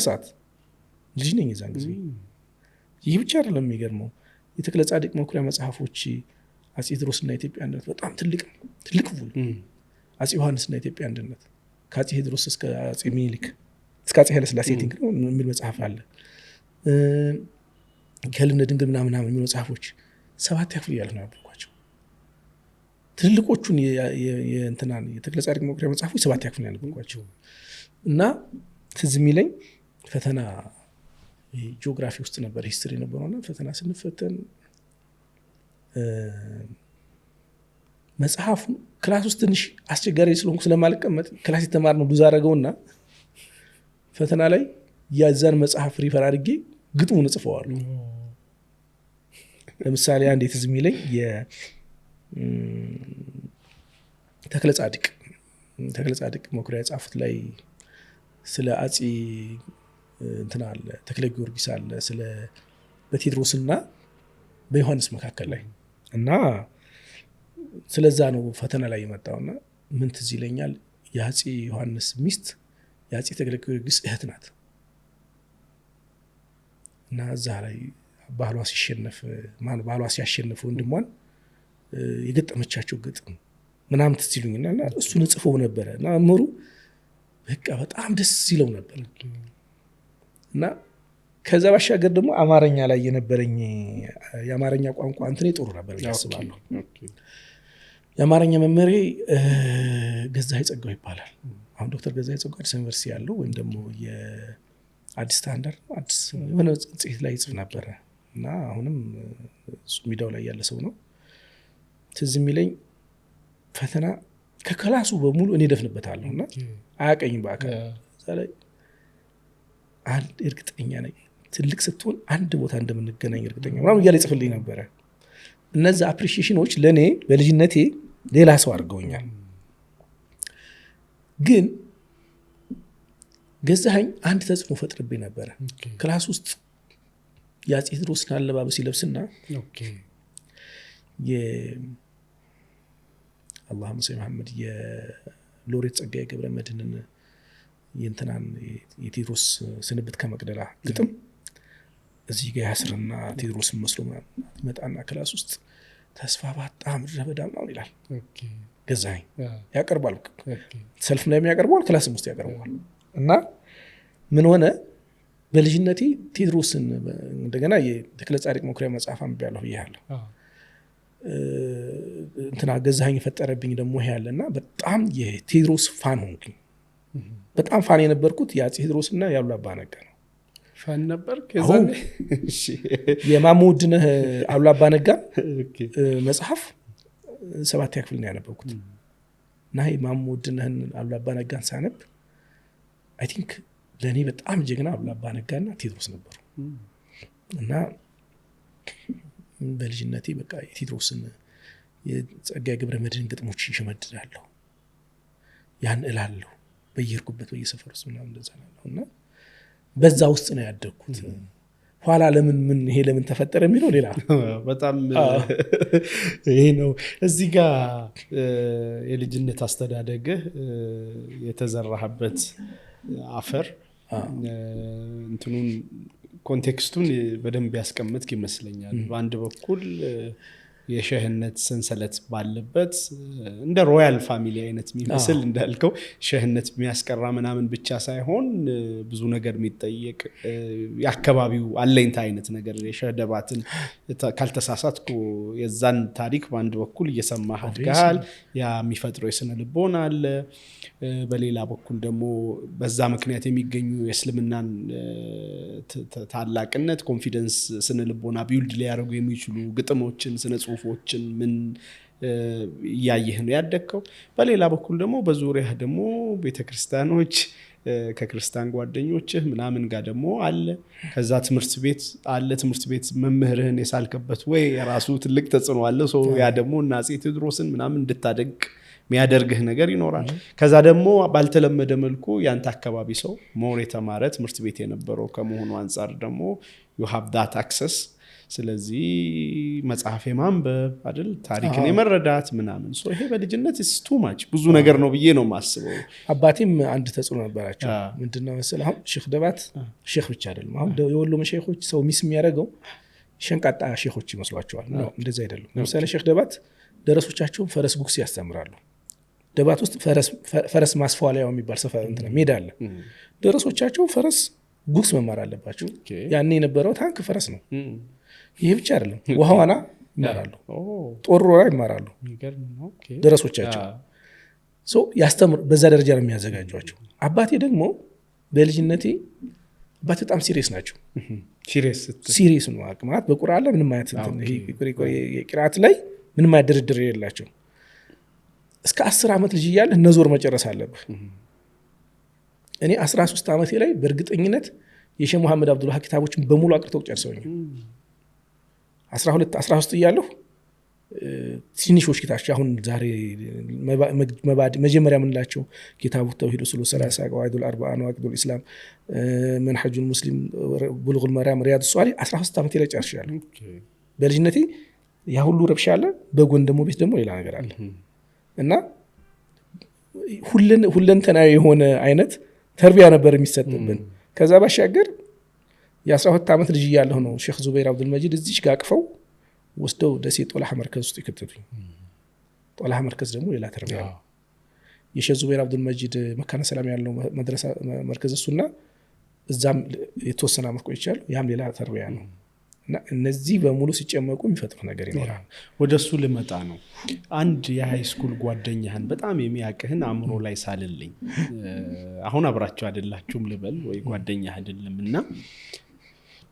ሰዓት ልጅ ነኝ እዛን ጊዜ ይህ ብቻ አይደለም የሚገርመው የተክለ ጻድቅ መኩሪያ መጽሐፎች አፄ ቴዎድሮስና ኢትዮጵያ አንድነት በጣም ትልቅ ውል አፄ ዮሐንስና ኢትዮጵያ አንድነት ከአፄ ቴዎድሮስ እስከ አፄ ሚኒሊክ እስከ አፄ ኃይለ ሥላሴ ቲንክ ነው የሚል መጽሐፍ አለ ከልነ ድንግል ምናምን የሚሉ መጽሐፎች 7ኛ ክፍል እያለሁ ነው ያነበብኳቸው ትልልቆቹን የእንትናን የተክለ ጻድቅ መኩሪያ መጽሐፎች 7ኛ ክፍል ያነበብኳቸው እና ትዝ የሚለኝ ፈተና ጂኦግራፊ ውስጥ ነበር ሂስትሪ ነበርና ፈተና ስንፈተን መጽሐፉ ክላስ ውስጥ ትንሽ አስቸጋሪ ስለሆንኩ ስለማልቀመጥ ክላስ የተማርነው ዱዝ አደረገውና ፈተና ላይ ያዛን መጽሐፍ ሪፈር አድርጌ ግጥሙን ጽፈዋለሁ ለምሳሌ አንድ ትዝ የሚለኝ የተክለ ጻድቅ መኩሪያ የጻፉት ላይ ስለ አፄ እንትና አለ ተክለ ጊዮርጊስ አለ ስለ በቴዎድሮስና በዮሐንስ መካከል ላይ እና ስለዛ ነው ፈተና ላይ የመጣውና ምን ትዝ ይለኛል የአፄ ዮሐንስ ሚስት የአፄ ተክለ ጊዮርጊስ እህት ናት እና እዛ ላይ ባሏ ሲያሸንፍ ወንድሟን የገጠመቻቸው ግጥም ምናምን ትዝ ይሉኝና እሱን ጽፈው ነበር እና መምህሩ በቃ በጣም ደስ ይለው ነበር እና ከዛ ባሻገር ደግሞ አማርኛ ላይ የነበረኝ የአማርኛ ቋንቋ እንትኔ ጥሩ ነበር ያስባለሁ የአማርኛ መምህሬ ገዛኸኝ ጸጋው ይባላል። አሁን ዶክተር ገዛኸኝ ጸጋው አዲስ ዩኒቨርሲቲ ያለው ወይም ደግሞ የአዲስ ስታንዳርድ አዲስ የሆነ ጽሔት ላይ ይጽፍ ነበረ እና አሁንም ሚዲያው ላይ ያለ ሰው ነው። ትዝ የሚለኝ ፈተና ከክላሱ በሙሉ እኔ ደፍንበታለሁ እና አያቀኝም በአካል እዛ ላይ አንድ እርግጠኛ ነኝ ትልቅ ስትሆን አንድ ቦታ እንደምንገናኝ እርግጠኛ ምናምን እያለ ይጽፍልኝ ነበረ። እነዚህ አፕሪሺዬሽኖች ለእኔ በልጅነቴ ሌላ ሰው አድርገውኛል። ግን ገዛኸኝ አንድ ተጽዕኖ ፈጥርብኝ ነበረ። ክላስ ውስጥ የአፄ ቴዎድሮስን አለባበስ ይለብስና አላሁመ ሰሊ መሐመድ የሎሬት ጸጋዬ ገብረ መድኅንን የእንትናን የቴዎድሮስ ስንብት ከመቅደላ ግጥም እዚህ ጋር ያስርና ቴዎድሮስን መስሎ ይመጣና ክላስ ውስጥ ተስፋ ባጣ ምድረ በዳ ምናምን ይላል። ገዛኸኝ ያቀርባል። ሰልፍ ላይ ያቀርበዋል፣ ክላስም ውስጥ ያቀርበዋል። እና ምን ሆነ በልጅነቴ ቴዎድሮስን እንደገና የተክለ ጻድቅ መኩሪያ መጽሐፍ አንብቤያለሁ ብያለሁ። እንትና ገዛኸኝ የፈጠረብኝ ደግሞ ይሄ ያለና በጣም የቴዎድሮስ ፋን ሆንኩኝ። በጣም ፋን የነበርኩት የአፄ ቴዎድሮስና ያሉ አባ ነጋ ነው። ፋን ነበር ከዛኔ። እሺ የማሞ ውድነህ አሉ አባ ነጋ መጽሐፍ 7ኛ ክፍል ነው ያነበብኩት እና የማሞ ውድነህን አሉ አባ ነጋን ሳነብ አይ ቲንክ ለእኔ በጣም ጀግና አሉ አባ ነጋና ቴዎድሮስ ነበሩ። እና በልጅነቴ በቃ የቴዎድሮስን የጸጋዬ ገብረ መድኅን ግጥሞች ይሸመድዳለሁ፣ ያን እላለሁ በየርኩበት በየሰፈር ውስጥ ምናምን እንደዛ ነው። እና በዛ ውስጥ ነው ያደግኩት። ኋላ ለምን ይሄ ለምን ተፈጠረ የሚለው ሌላ በጣም ይሄ ነው። እዚህ ጋር የልጅነት አስተዳደግህ የተዘራህበት አፈር እንትኑን ኮንቴክስቱን በደንብ ያስቀምጥክ ይመስለኛል። በአንድ በኩል የሸህነት ሰንሰለት ባለበት እንደ ሮያል ፋሚሊ አይነት የሚመስል እንዳልከው ሸህነት የሚያስቀራ ምናምን ብቻ ሳይሆን ብዙ ነገር የሚጠየቅ የአካባቢው አለኝታ አይነት ነገር የሸህደባትን ካልተሳሳትኩ የዛን ታሪክ በአንድ በኩል እየሰማህ አድጋል። ያ የሚፈጥረው የስነ ልቦና አለ። በሌላ በኩል ደግሞ በዛ ምክንያት የሚገኙ የእስልምናን ታላቅነት ኮንፊደንስ ስነ ልቦና ቢውልድ ሊያደርጉ የሚችሉ ግጥሞችን ስነ ጽሁፎችን ምን እያየህ ነው ያደግከው። በሌላ በኩል ደግሞ በዙሪያህ ደግሞ ቤተክርስቲያኖች ከክርስቲያን ጓደኞችህ ምናምን ጋር ደግሞ አለ። ከዛ ትምህርት ቤት አለ። ትምህርት ቤት መምህርህን የሳልከበት ወይ የራሱ ትልቅ ተጽዕኖ አለ። ያ ደግሞ እና አፄ ቴዎድሮስን ምናምን እንድታደንቅ የሚያደርግህ ነገር ይኖራል። ከዛ ደግሞ ባልተለመደ መልኩ ያንተ አካባቢ ሰው ሞር የተማረ ትምህርት ቤት የነበረው ከመሆኑ አንፃር ደግሞ you have that access። ስለዚህ መጽሐፍ የማንበብ አይደል ታሪክን የመረዳት ምናምን ይሄ በልጅነት is too much ብዙ ነገር ነው ብዬ ነው የማስበው። አባቴም አንድ ተጽዕኖ ነበራቸው። ምንድነው መሰለህ አሁን ሼክ ደባት ሼክ ብቻ አይደለም። አሁን የወሎ መሸይኾች ሰው ሚስ የሚያደርገው ሸንቃጣ ሼኾች ይመስሏቸዋል። ነው እንደዛ አይደለም። ለምሳሌ ሼክ ደባት ደረሶቻቸው ፈረስ ጉግስ ያስተምራሉ። ደባት ውስጥ ፈረስ ማስፋለያው የሚባል ሰፈር እንትና ሜዳ አለ። ደረሶቻቸው ፈረስ ጉግስ መማር አለባቸው። ያኔ የነበረው ታንክ ፈረስ ነው። ይሄ ብቻ አይደለም፣ ውሃ ዋና ይማራሉ፣ ጦር ሮራ ይማራሉ ደረሶቻቸው። ያስተምር በዛ ደረጃ ነው የሚያዘጋጇቸው። አባቴ ደግሞ በልጅነቴ አባቴ በጣም ሲሪየስ ናቸው። ሲሪየስ ነው ማለት በቁርአን ላይ ምንም አይነት የቂራአት ላይ ምንም አይነት ድርድር የሌላቸው። እስከ 10 ዓመት ልጅ እያለ ነዞር መጨረስ አለብህ። እኔ 13 ዓመቴ ላይ በእርግጠኝነት የሼህ መሐመድ አብዱል ሀቅ ኪታቦችን በሙሉ አቅርተው ጨርሰውኝ 13 እያለሁ ትንሾች ኪታቦች አሁን ዛሬ መጀመሪያ የምንላቸው ኪታቡ ተውሂድ ኡሱሉ ሰላሳ ቀዋኢዱል አርባዓ ነዋቂዱል ኢስላም መንሐጁል ሙስሊም ቡሉጉል መራም ሪያዱስ ሷሊህ 13 ዓመቴ ላይ ጨርሻለሁ። በልጅነቴ ያ ሁሉ ረብሻ አለ። በጎን ደግሞ ቤት ደግሞ ሌላ ነገር አለ እና ሁለንተናዊ የሆነ አይነት ተርቢያ ነበር የሚሰጥብን። ከዛ ባሻገር የ12 ዓመት ልጅ እያለሁ ነው ሼክ ዙበይር አብዱል መጂድ እዚች ጋር አቅፈው ወስደው ደሴ ጦላህ መርከዝ ውስጥ ይከተቱኝ። ጦላህ መርከዝ ደግሞ ሌላ ተርቢያ ነው። የሼክ ዙበይር አብዱል መጂድ መካነ ሰላም ያለው መድረሳ መርከዝ እሱና እዛም የተወሰነ ዓመት ቆይቻለሁ። ያም ሌላ ተርቢያ ነው እና እነዚህ በሙሉ ሲጨመቁ የሚፈጥሩ ነገር ይኖራል። ወደሱ ልመጣ ነው። አንድ የሃይ ስኩል ጓደኛህን በጣም የሚያቅህን አእምሮ ላይ ሳልልኝ አሁን አብራችሁ አይደላችሁም ልበል ወይ ጓደኛህ አይደለም እና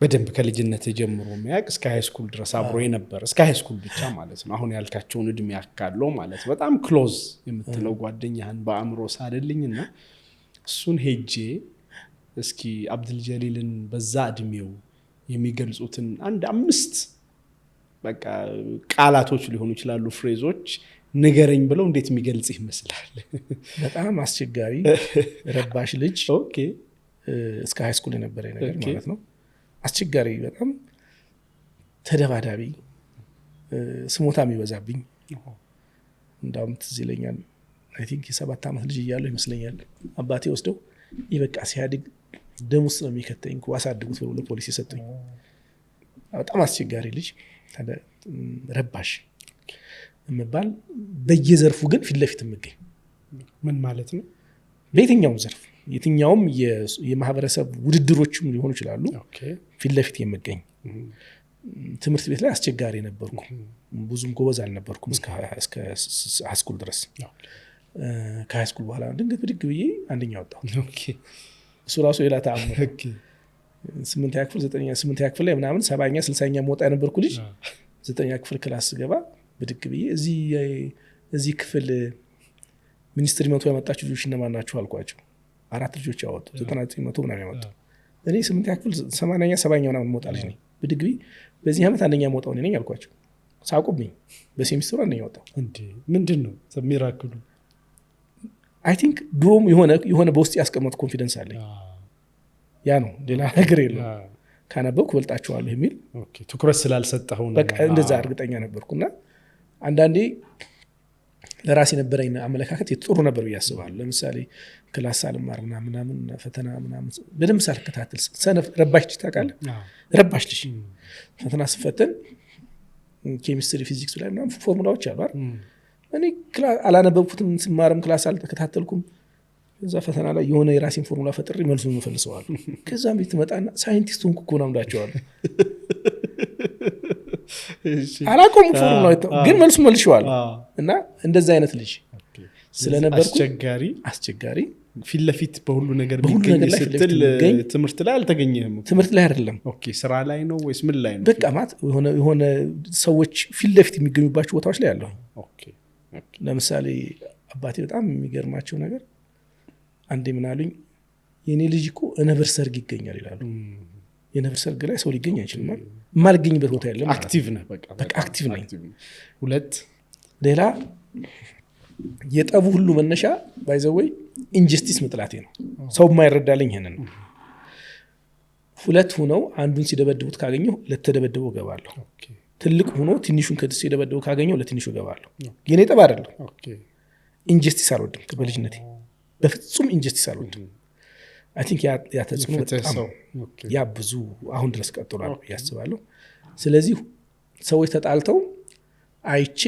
በደንብ ከልጅነት ጀምሮ የሚያቅ እስከ ሃይ ስኩል ድረስ አብሮ የነበረ እስከ ሃይ ስኩል ብቻ ማለት ነው አሁን ያልካቸውን እድሜ ያካለው ማለት በጣም ክሎዝ የምትለው ጓደኛህን በአእምሮ ሳልልኝና እሱን ሄጄ እስኪ አብዱል ጀሊልን በዛ እድሜው የሚገልጹትን አንድ 5 በቃ ቃላቶች ሊሆኑ ይችላሉ ፍሬዞች ንገረኝ ብለው እንዴት የሚገልጽ ይመስላል? በጣም አስቸጋሪ ረባሽ ልጅ ኦኬ እስከ ሃይ ስኩል የነበረ ነገር ማለት ነው። አስቸጋሪ በጣም ተደባዳቢ ስሞታ የሚበዛብኝ እንዳውም ትዝ ይለኛል አይ ቲንክ የ7 ዓመት ልጅ እያለሁ ይመስለኛል አባቴ ወስደው ይበቃ ሲያድግ ደሙስ ነው የሚከተኝ ዋሳድጉት ብሎ ለፖሊስ የሰጠኝ በጣም አስቸጋሪ ልጅ ረባሽ የምባል በየዘርፉ ግን ፊት ለፊት የምገኝ ምን ማለት ነው? በየትኛውም ዘርፍ የትኛውም የማህበረሰብ ውድድሮችም ሊሆኑ ይችላሉ ፊት ለፊት የምገኝ ትምህርት ቤት ላይ አስቸጋሪ ነበርኩ። ብዙም ጎበዝ አልነበርኩም እስከ ሃይ ስኩል ድረስ። ከሃይ ስኩል በኋላ ድንገት ብድግ ብዬ አንደኛ ወጣሁ። እሱ ራሱ ሌላ ተአምር። 8ኛ ክፍል 8ኛ ክፍል ላይ ምናምን 7ኛ 60ኛ መውጣ የነበርኩ ልጅ 9ኛ ክፍል ክላስ ገባ ብድግ ብዬ እዚህ ክፍል ሚኒስትሪ መቶ ያመጣችሁ ልጆች እነማን ናቸው አልኳቸው። 4 ልጆች ያወጡ 99 ምናምን ያመጡ። እኔ 8ኛ ክፍል 80ኛ 70ኛ ምናምን መውጣ ልጅ ነኝ። ብድግ ብዬ በዚህ ዓመት አንደኛ መውጣው ነኝ አልኳቸው። ሳቁብኝ። በሴሚስተሩ አንደኛ ወጣሁ። እንዴ ምንድነው ሚራክሉ? አይ ቲንክ ድሮም የሆነ በውስጥ ያስቀመጥ ኮንፊደንስ አለኝ። ያ ነው ሌላ ነገር የለም። ካነበብኩ በልጣቸዋለሁ የሚል ትኩረት ስላልሰጠኸው ነው። በቃ እንደዛ እርግጠኛ ነበርኩና አንዳንዴ ለራሴ ነበረኝ አመለካከት ጥሩ ነበር ብዬ አስባለሁ። ለምሳሌ ክላስ ሳልማር ምናምን ፈተና ምናምን በደንብ ሳልከታተል ሰነፍ ረባሽ ልጅ ታውቃለህ? ረባሽ ልጅ ፈተና ስፈተን ኬሚስትሪ ፊዚክስ ላይ ምናምን ፎርሙላዎች አሉ አይደል? እኔ አላነበብኩትም። ስማርም ክላስ አልተከታተልኩም። እዛ ፈተና ላይ የሆነ የራሴን ፎርሙላ ፈጥሬ መልሱን እፈልሰዋለሁ። ከዛም ቤት መጣና ሳይንቲስት ሆንኩ እኮ ነው እምላቸዋለሁ። አላቆም ፎርሙላ ግን መልሱ መልሼዋለሁ። እና እንደዛ አይነት ልጅ ስለነበርኩ አስቸጋሪ ፊት ለፊት በሁሉ ነገር ቢገኝ ስትል ትምህርት ላይ አልተገኘህም? ትምህርት ላይ አይደለም። ኦኬ ስራ ላይ ነው ወይስ ምን ላይ ነው? በቃ ማለት የሆነ ሰዎች ፊት ለፊት የሚገኙባቸው ቦታዎች ላይ ያለው። ኦኬ ለምሳሌ አባቴ በጣም የሚገርማቸው ነገር አንዴ ምን አሉኝ፣ የኔ ልጅ እኮ ነብር ሰርግ ይገኛል ይላሉ። የነብር ሰርግ ላይ ሰው ሊገኝ አይችልም ማለት የማልገኝበት ቦታ የለም። አክቲቭ ነህ። በቃ አክቲቭ ነኝ። 2 ሌላ የጠቡ ሁሉ መነሻ ባይዘወይ ኢንጀስቲስ መጥላቴ ነው። ሰው የማይረዳልኝ ይሄንን ነው። 2 ሆነው አንዱን ሲደበድቡት ካገኘሁ ለተደበደበው ገባለሁ። ትልቅ ሆኖ ትንሹን ከድስ ሲደበደበው ካገኘሁ ለትንሹ ገባለሁ። የኔ ጠብ አይደለም። ኢንጀስቲስ አልወድም። በልጅነቴ በፍጹም ኢንጀስቲስ አልወድም። አይ ቲንክ ያ ተጽዕኖ በጣም ያ ብዙ አሁን ድረስ ቀጥሏል ያስባለሁ። ስለዚህ ሰዎች ተጣልተው አይቼ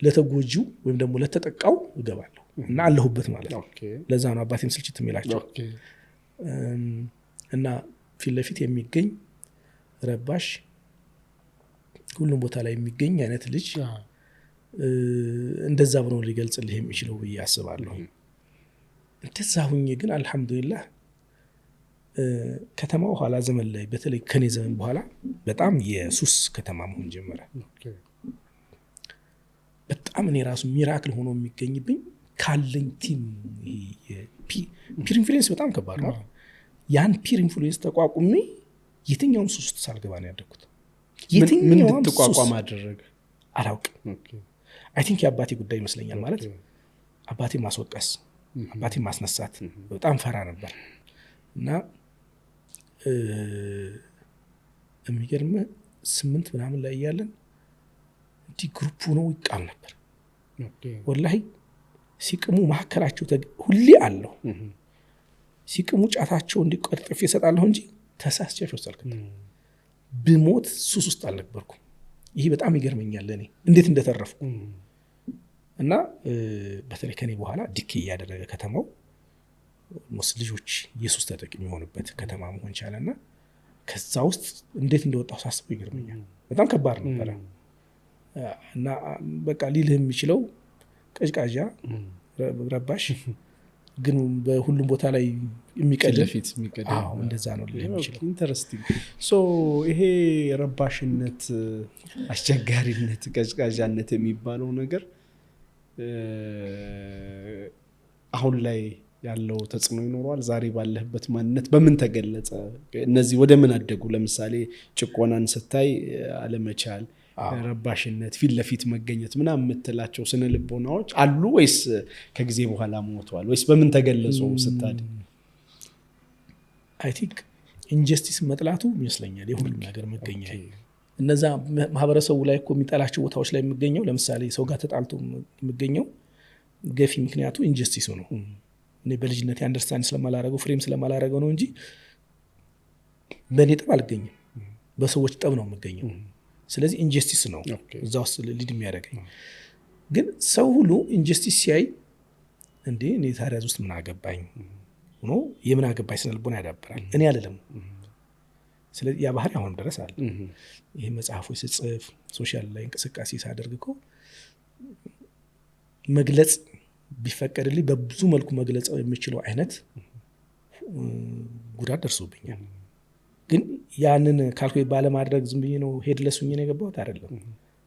ለተጎጂው ወይም ደግሞ ለተጠቃው እገባለሁ እና አለሁበት ማለት ነው። ለዛ ነው አባቴም ስልችት የሚላቸው። እና ፊት ለፊት የሚገኝ ረባሽ ሁሉም ቦታ ላይ የሚገኝ አይነት ልጅ እንደዛ ብሎ ሊገልጽልህ የሚችለው ብዬ አስባለሁ። እንደዛ ሁኜ ግን አልহামዱሊላህ ከተማው ኋላ ዘመን ላይ በተለይ ከኔ ዘመን በኋላ በጣም የሱስ ከተማ መሆን ጀመረ። በጣም እኔ ራሱ ሚራክል ሆኖ የሚገኝብኝ ካለኝ ቲም ፒር ኢንፍሉዌንስ በጣም ከባድ ነው። ያን ፒር ኢንፍሉዌንስ ተቋቁሜ የትኛውም ሱስ ውስጥ ሳልገባ ነው ያደግኩት። ምን ተቋቋም አደረገ አላውቅም። አይ ቲንክ የአባቴ ጉዳይ ይመስለኛል። ማለት አባቴ ማስወቀስ፣ አባቴ ማስነሳት በጣም ፈራ ነበር እና የሚገርም 8 ምናምን ላይ ያለን እንዲ ግሩፕ ነው ይቃም ነበር። ወላሂ ሲቅሙ ማከራቸው ሁሌ አለው። ሲቅሙ ጫታቸው እንዲቆጥፍ ይሰጣለሁ እንጂ ተሳስቻቸው ወሰልከት ብሞት ሱስ ውስጥ አልነበርኩም። ይሄ በጣም ይገርመኛል ለኔ እንዴት እንደተረፍኩ። እና በተለይ ከኔ በኋላ ዲኬ ያደረገ ከተማው ልጆች ኢየሱስ ተጠቅሞ የሆነበት ከተማ መሆን ቻለና ከዛ ውስጥ እንዴት እንደወጣሁ ሳስበው ይገርመኛል። በጣም ከባድ ነበረ እና በቃ ሊልህ የሚችለው ቀዥቃዣ ረባሽ ግን በሁሉም ቦታ ላይ የሚቀድም እንደዛ ነው ሊልህ የሚችለው። ኢንተረስቲንግ። ሶ ይሄ ረባሽነት፣ አስቸጋሪነት፣ ቀዥቃዣነት የሚባለው ነገር አሁን ላይ ያለው ተጽዕኖ ይኖረዋል? ዛሬ ባለህበት ማንነት በምን ተገለጸ? እነዚህ ወደ ምን አደጉ? ለምሳሌ ጭቆናን ስታይ አለመቻል፣ ረባሽነት፣ ፊት ለፊት መገኘት ምናምን የምትላቸው ስነ ልቦናዎች አሉ ወይስ ከጊዜ በኋላ ሞተዋል? ወይስ በምን ተገለጹ ስታድግ? አይ ቲንክ ኢንጀስቲስ መጥላቱ ይመስለኛል የሁሉም ነገር መገኛ። እነዛ ማህበረሰቡ ላይ እኮ የሚጠላቸው ቦታዎች ላይ የሚገኘው ለምሳሌ ሰው ጋር ተጣልቶ የሚገኘው ገፊ ምክንያቱ ኢንጀስቲስ ነው። እኔ በልጅነት አንደርስታንድ ስለማላረገው ፍሬም ስለማላረገው ነው እንጂ በእኔ ጠብ አልገኝም፣ በሰዎች ጠብ ነው የምገኘው። ስለዚህ ኢንጀስቲስ ነው እዛ ውስጥ ሊድ የሚያደርገኝ። ግን ሰው ሁሉ ኢንጀስቲስ ሲያይ እንዴ እኔ ታዲያ ውስጥ ምን አገባኝ ሆኖ የምን አገባኝ ስነ ልቦና ያዳብራል። እኔ አልልም። ስለዚህ ያ ባህሪ አሁንም ድረስ አለ። ይሄ መጽሐፎች ስጽፍ ሶሻል ላይ እንቅስቃሴ ሳደርግ እኮ መግለጽ ቢፈቀድልኝ በብዙ መልኩ መግለጽ የሚችለው አይነት ጉዳት ደርሶብኛል። ግን ያንን ካልኩሌት ባለማድረግ ዝም ብዬ ነው ሄድለስ ሆኜ ነው የገባሁት አይደለም።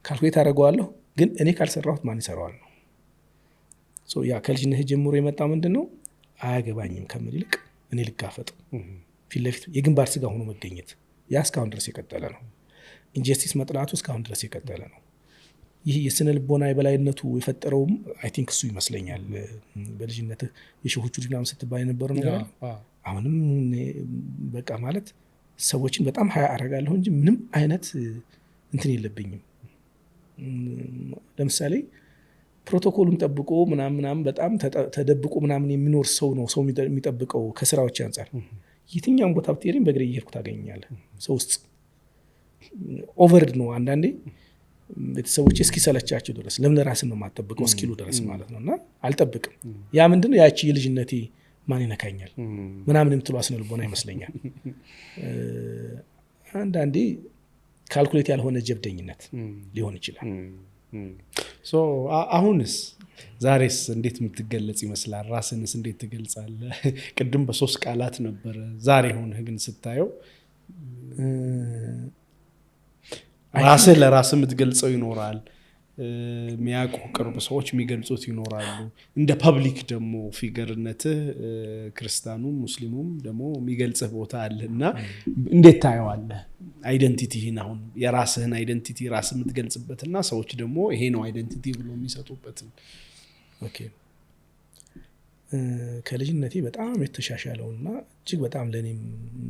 ካልኩሌት አደርገዋለሁ፣ ግን እኔ ካልሰራሁት ማን ይሰራዋል ነው። ሶ ያ ከልጅነት ጀምሮ የመጣ ምንድነው አያገባኝም ከምል ይልቅ እኔ ልጋፈጥ፣ ፊት ለፊት የግንባር ስጋ ሆኖ መገኘት፣ ያ እስካሁን ድረስ የቀጠለ ነው። ኢንጀስቲስ መጥላቱ እስካሁን ድረስ የቀጠለ ነው። ይህ የስነ ልቦና የበላይነቱ የፈጠረውም አይ ቲንክ እሱ ይመስለኛል። በልጅነት የሸሆቹ ድናም ስትባል የነበረው ነገር አሁንም በቃ ማለት ሰዎችን በጣም ሀያ አረጋለሁ እንጂ ምንም አይነት እንትን የለብኝም። ለምሳሌ ፕሮቶኮሉን ጠብቆ ምናምን በጣም ተደብቆ ምናምን የሚኖር ሰው ነው ሰው የሚጠብቀው ከስራዎች አንጻር። የትኛውም ቦታ ብትሄድኝ በእግሬ እየሄድኩ ታገኛለህ። ሰው ውስጥ ኦቨርድ ነው አንዳንዴ ቤተሰቦች እስኪሰለቻቸው ድረስ ለምን ራስን ነው የማጠብቀው እስኪሉ ድረስ ማለት ነው። እና አልጠብቅም። ያ ምንድነው ያቺ የልጅነቴ ማን ይነካኛል ምናምን የምትሉ አስነ ልቦና ይመስለኛል። አንዳንዴ ካልኩሌት ያልሆነ ጀብደኝነት ሊሆን ይችላል። ሶ አሁንስ ዛሬስ እንዴት የምትገለጽ ይመስላል? ራስንስ እንዴት ትገልጻለህ? ቅድም በሶስት ቃላት ነበረ። ዛሬ ሆነህ ግን ስታየው ራስህ ለራስህ የምትገልጸው ይኖራል፣ የሚያውቁ ቅርብ ሰዎች የሚገልጹት ይኖራሉ። እንደ ፐብሊክ ደግሞ ፊገርነትህ ክርስቲያኑም ሙስሊሙም ደግሞ የሚገልጽህ ቦታ አለ እና እንዴት ታየዋለህ አይደንቲቲህን? አሁን የራስህን አይደንቲቲ ራስህ የምትገልጽበትና ሰዎች ደግሞ ይሄ ነው አይደንቲቲ ብሎ የሚሰጡበትን። ኦኬ ከልጅነቴ በጣም የተሻሻለውና እጅግ በጣም ለእኔም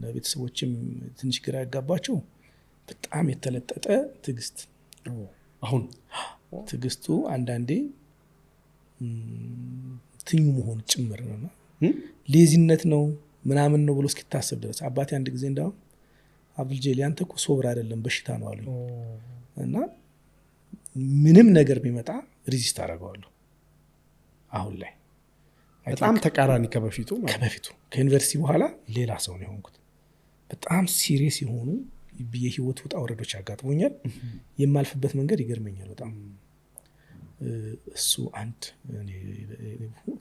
ለቤተሰቦችም ትንሽ ግራ ያጋባቸው በጣም የተለጠጠ ትዕግስት። አሁን ትዕግስቱ አንዳንዴ ትኙ መሆን ጭምር ነውና ሌዚነት ነው ምናምን ነው ብሎ እስኪታሰብ ድረስ አባቴ አንድ ጊዜ እንዳውም አብዱልጄሊ አንተ እኮ ሶብር አይደለም በሽታ ነው አሉኝ። እና ምንም ነገር ቢመጣ ሪዚስት አደርገዋለሁ። አሁን ላይ በጣም ተቃራኒ ከበፊቱ ከዩኒቨርሲቲ በኋላ ሌላ ሰው ነው የሆንኩት። በጣም ሲሪየስ የሆኑ የህይወት ውጣ ወረዶች አጋጥሞኛል። የማልፍበት መንገድ ይገርመኛል በጣም። እሱ አንድ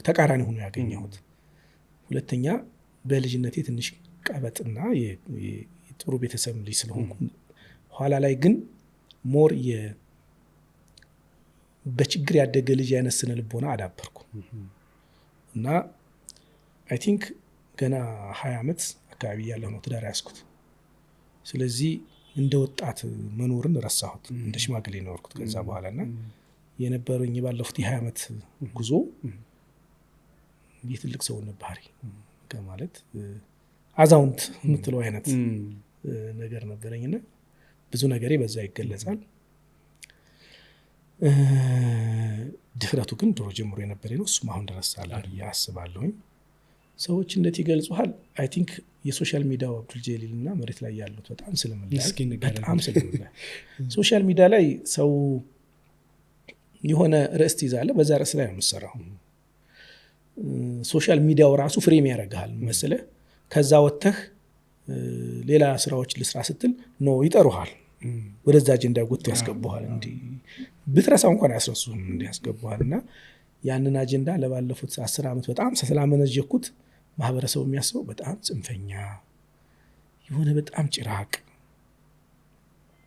ተቃራኒ ሆኖ ያገኘሁት። ሁለተኛ በልጅነቴ ትንሽ ቀበጥና የጥሩ ቤተሰብ ልጅ ስለሆንኩ ኋላ ላይ ግን ሞር በችግር ያደገ ልጅ አይነት ስነ ልቦና አዳበርኩ እና አይ ቲንክ ገና 20 ዓመት አካባቢ ያለሁ ነው ትዳር ያስኩት። ስለዚህ እንደ ወጣት መኖርን ረሳሁት፣ እንደ ሽማግሌ ኖርኩት ከዛ በኋላና የነበረኝ ባለፉት የ20 ዓመት ጉዞ የትልቅ ሰው ባህሪ ከማለት አዛውንት የምትለው አይነት ነገር ነበረኝና ብዙ ነገሬ በዛ ይገለጻል። ድፍረቱ ግን ድሮ ጀምሮ የነበረ ነው። እሱም አሁን ድረስ አለ ያስባለሁ። ሰዎች እንዴት ይገልጹሃል? አይ ቲንክ የሶሻል ሚዲያው አብዱልጄሊል እና መሬት ላይ ያሉት በጣም ስለምላይ ሶሻል ሚዲያ ላይ ሰው የሆነ ርዕስ ይዛለ፣ በዛ ርዕስ ላይ ነው የምትሰራው። ሶሻል ሚዲያው ራሱ ፍሬም ያደርግሃል መሰለህ። ከዛ ወጥተህ ሌላ ስራዎች ልስራ ስትል ነው ይጠሩሃል። ወደዛ አጀንዳ ጎት ያስገቡሃል። እንዲ ብትረሳው እንኳን ያስረሱም እንዲ ያስገቡሃልና ያንን አጀንዳ ለባለፉት 10 ዓመት በጣም ስላመነጀኩት ማህበረሰቡ የሚያስበው በጣም ጽንፈኛ የሆነ በጣም ጭራቅ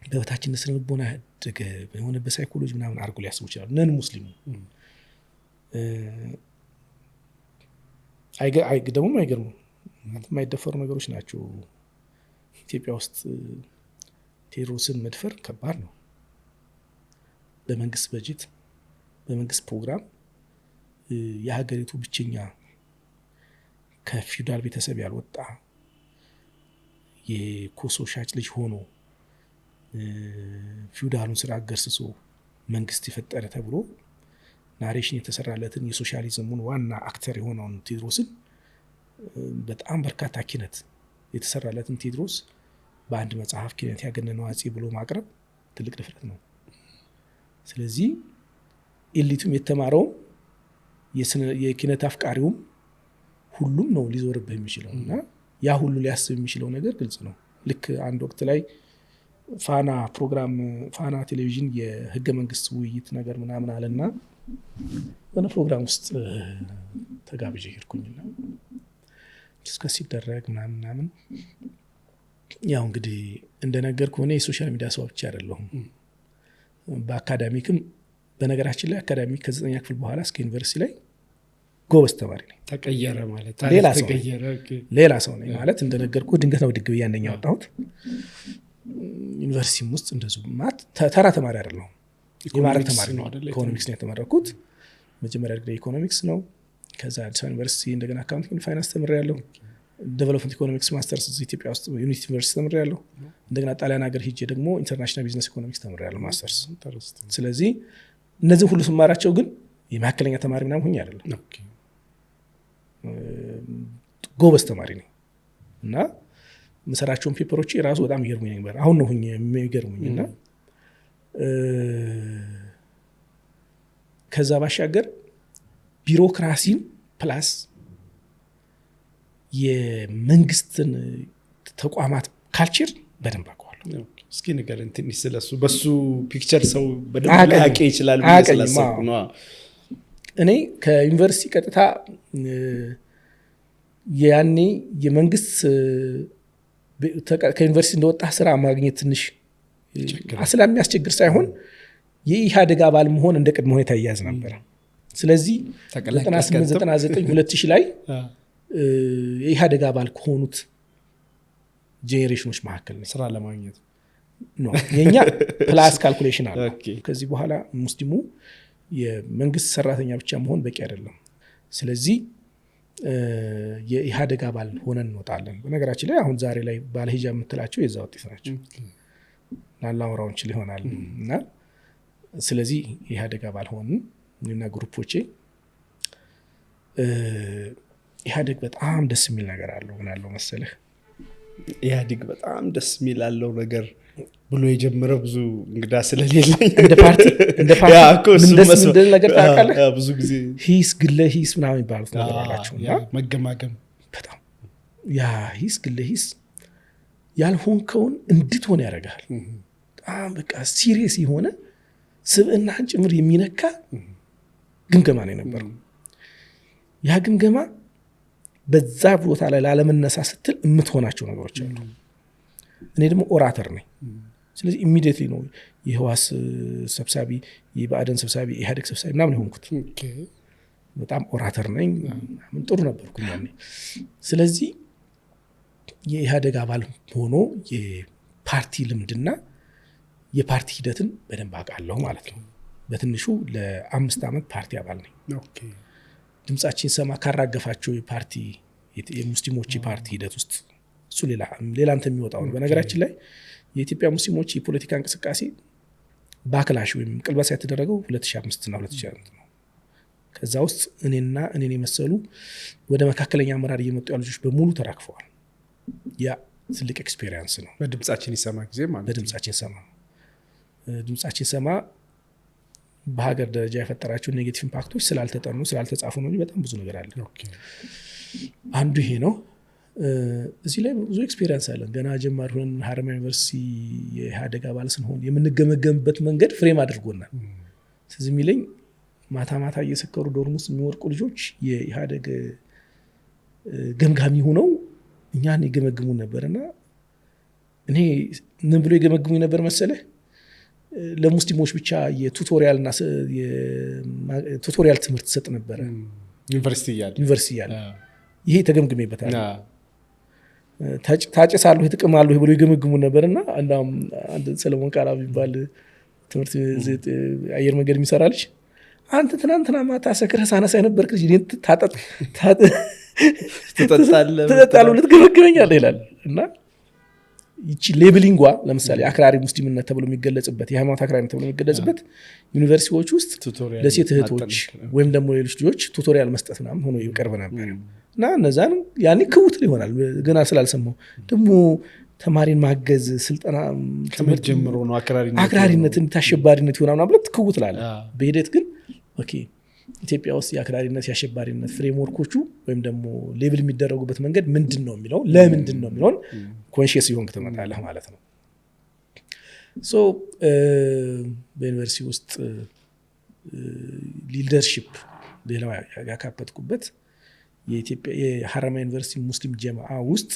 በበታችነት ስነ ልቦና ያደገ የሆነ በሳይኮሎጂ ምናምን አድርጎ ሊያስቡ ይችላሉ። ነን ሙስሊሙ ደግሞ አይገርሙ የማይደፈሩ ነገሮች ናቸው። ኢትዮጵያ ውስጥ ቴሮሪስትን መድፈር ከባድ ነው። በመንግስት በጀት በመንግስት ፕሮግራም የሀገሪቱ ብቸኛ ከፊውዳል ቤተሰብ ያልወጣ የኮሶ ሻጭ ልጅ ሆኖ ፊውዳሉን ስራ ገርስሶ መንግስት የፈጠረ ተብሎ ናሬሽን የተሰራለትን የሶሻሊዝሙን ዋና አክተር የሆነውን ቴዎድሮስን በጣም በርካታ ኪነት የተሰራለትን ቴዎድሮስ በአንድ መጽሐፍ ኪነት ያገነነው አፄ ብሎ ማቅረብ ትልቅ ድፍረት ነው። ስለዚህ ኤሊቱም የተማረው የኪነት አፍቃሪውም ሁሉም ነው ሊዞርብህ የሚችለውና ያ ሁሉ ሊያስብ የሚችለው ነገር ግልጽ ነው። ልክ አንድ ወቅት ላይ ፋና ፕሮግራም ፋና ቴሌቪዥን የህገ መንግስት ውይይት ነገር ምናምን አለና በነ ፕሮግራም ውስጥ ተጋብዤ ሄድኩኝና ዲስከስ ሲደረግ ምናምን ያው እንግዲህ እንደነገርኩ ሆነ የሶሻል ሚዲያ ሰው ብቻ አይደለሁም። በአካዳሚክም በነገራችን ላይ አካዳሚክ ከ9ኛ ክፍል በኋላ እስከ ዩኒቨርሲቲ ላይ ጎበዝ ተማሪ ነኝ። ተቀየረ ማለት ሌላ ሰው ነኝ ማለት እንደነገርኩ ድንገት ነው ድግብ ያንደኛ ወጣሁት። ዩኒቨርሲቲም ውስጥ እንደዚሁ ማለት ተራ ተማሪ አይደለሁም። የማዕረግ ተማሪ ነው። ኢኮኖሚክስ ነው የተመረኩት። መጀመሪያ ዲግሪ ኢኮኖሚክስ ነው። ከዛ አዲስ አበባ ዩኒቨርሲቲ እንደገና አካውንቲንግ ፋይናንስ ተምሬያለሁ። ዴቨሎፕመንት ኢኮኖሚክስ ማስተርስ ኢትዮጵያ ውስጥ ዩኒቲ ዩኒቨርሲቲ ተምሬያለሁ። እንደገና ጣሊያን ሀገር ሄጄ ደግሞ ኢንተርናሽናል ቢዝነስ ኢኮኖሚክስ ተምሬያለሁ ማስተርስ። ስለዚህ እነዚህ ሁሉ ስማራቸው ግን የመካከለኛ ተማሪ ምናምን ሆኜ አይደለም። ጎበዝ ተማሪ ነኝ እና መሰራቸውን ፔፐሮች ራሱ በጣም ይገርሙኝ ነበር። አሁን ነው ሆኜ የሚገርሙኝና ከዛ ባሻገር ቢሮክራሲን ፕላስ የመንግስትን ተቋማት ካልቸር በደንብ አውቀዋለሁ። እስኪ ንገረን ትንሽ ስለሱ። በሱ ፒክቸር ሰው በደንብ ሊያውቅ ይችላል ብዬ ስላሰብኩ ነው። እኔ ከዩኒቨርሲቲ ቀጥታ ያኔ የመንግስት ከዩኒቨርሲቲ እንደወጣ ስራ ማግኘት ትንሽ ስለሚያስቸግር ሳይሆን የኢህአዴግ አባል መሆን እንደ ቅድመ ሁኔታ ይያዝ ነበር። ስለዚህ 98 99 2000 ላይ የኢህአዴግ አባል ከሆኑት ጄኔሬሽኖች መካከል ነው ስራ ለማግኘት ነው። የኛ ፕላስ ካልኩሌሽን አለ። ከዚህ በኋላ ሙስሊሙ የመንግስት ሰራተኛ ብቻ መሆን በቂ አይደለም። ስለዚህ የኢህአዴግ አባል ሆነን እንወጣለን። በነገራችን ላይ አሁን ዛሬ ላይ ባለሂጃ የምትላቸው የዛ ውጤት ናቸው። ላላወራው እንችል ይሆናል እና ስለዚህ የኢህአዴግ አባል ሆንን እና ግሩፖቼ ኢህአዴግ በጣም ደስ የሚል ነገር አለው። ምን አለው መሰለህ? ኢህአዴግ በጣም ደስ የሚል አለው ነገር ብሎ የጀመረው ብዙ እንግዳ ስለሌለኝ እንደ ፓርቲ ምን ነገር ታውቃለህ? ብዙ ጊዜ ሂስ ግለ ሂስ ምናምን ይባሉት ነገር አላቸውና መገማገም በጣም ያ ሂስ ግለ ሂስ ያልሆንከውን እንድትሆን ያደርጋል። በጣም በቃ ሲሪየስ የሆነ ስብዕናህን ጭምር የሚነካ ግምገማ ነው የነበረው። ያ ግምገማ በዛ ቦታ ላይ ላለመነሳ ስትል የምትሆናቸው ነገሮች አሉ። እኔ ደግሞ ኦራተር ነኝ። ስለዚህ ኢሚዲየትሊ ነው የህዋስ ሰብሳቢ፣ የባዕደን ሰብሳቢ፣ የኢህአዴግ ሰብሳቢ ምናምን የሆንኩት። በጣም ኦራተር ነኝ። ምን ጥሩ ነበርኩኝ ያኔ። ስለዚህ የኢህአዴግ አባል ሆኖ የፓርቲ ልምድና የፓርቲ ሂደትን በደንብ አውቃለሁ ማለት ነው። በትንሹ ለ5 ዓመት ፓርቲ አባል ነኝ። ድምጻችን ሰማ ካራገፋቸው የፓርቲ የሙስሊሞች የፓርቲ ሂደት ውስጥ እሱ ሌላ አንተ የሚወጣው ነው። በነገራችን ላይ የኢትዮጵያ ሙስሊሞች የፖለቲካ እንቅስቃሴ ባክላሽ ወይም ቅልበሳ የተደረገው 2005 እና 2004 ነው። ከዛ ውስጥ እኔን የመሰሉ ወደ መካከለኛ አመራር እየመጡ ያሉ ልጆች በሙሉ ተራክፈዋል። ያ ትልቅ ኤክስፒሪየንስ ነው። በድምጻችን ይሰማ ጊዜ ማለት ድምጻችን ሰማ በሀገር ደረጃ የፈጠራቸው ኔጌቲቭ ኢምፓክቶች ስላልተጠኑ ስላልተጻፉ ነው። በጣም ብዙ ነገር አለ። አንዱ ይሄ ነው። እዚህ ላይ ብዙ ኤክስፔሪንስ አለን። ገና ጀማሪ ሆነን ሀረማያ ዩኒቨርሲቲ የኢህአዴግ አባል ስንሆን የምንገመገምበት መንገድ ፍሬም አድርጎናል። ስለዚህ የሚለኝ ማታ ማታ እየሰከሩ ዶርም ውስጥ የሚወርቁ ልጆች የኢህአዴግ ገምጋሚ ሆነው እኛን ይገመግሙን ነበርና እኔ ምን ብሎ ይገመግሙኝ ነበር መሰለህ? ለሙስሊሞች ብቻ የቱቶሪያልና የቱቶሪያል ትምህርት ሰጥ ነበረ ዩኒቨርሲቲ እያለ ይሄ ተገምግሜበታል። ታጨሳለሁ ትቅማለሁ ብሎ ይገመግሙን ነበርና አንድ ሰለሞን ቃላ የሚባል ትምህርት አየር መንገድ የሚሰራ ልጅ አንተ ትናንትና ማታ ሰክረህ ሳነሳ የነበርክ ልጅ እኔን ትጠጣለህ ልትገመግመኛለህ ይላል። እና ይቺ ሌብሊንጓ ለምሳሌ አክራሪ ሙስሊምነት ተብሎ የሚገለጽበት የሃይማኖት አክራሪነት ተብሎ የሚገለጽበት ዩኒቨርሲቲዎች ውስጥ ለሴት እህቶች ወይም ደግሞ ሌሎች ልጆች ቱቶሪያል መስጠት ምናምን ሆኖ ይቀርብ ነበር። እና እነዛን ያኔ ክውት ይሆናል ገና ስላልሰማው ደግሞ ተማሪን ማገዝ ስልጠና ትምህርት ጀምሮ ነው አክራሪነትን ታሸባሪነት ይሆናል ማለት ትክውት ላለ በሂደት ግን ኦኬ ኢትዮጵያ ውስጥ የአክራሪነት የአሸባሪነት ፍሬምወርኮቹ ወይም ደግሞ ሌብል የሚደረጉበት መንገድ ምንድነው የሚለው ለምንድነው የሚለውን ኮንሺየስ ይሆን ከተመጣለህ ማለት ነው። ሶ በዩኒቨርሲቲ ውስጥ ሊደርሺፕ ሌላው ያካተትኩበት የኢትዮጵያ የሀረማያ ዩኒቨርሲቲ ሙስሊም ጀማዓ ውስጥ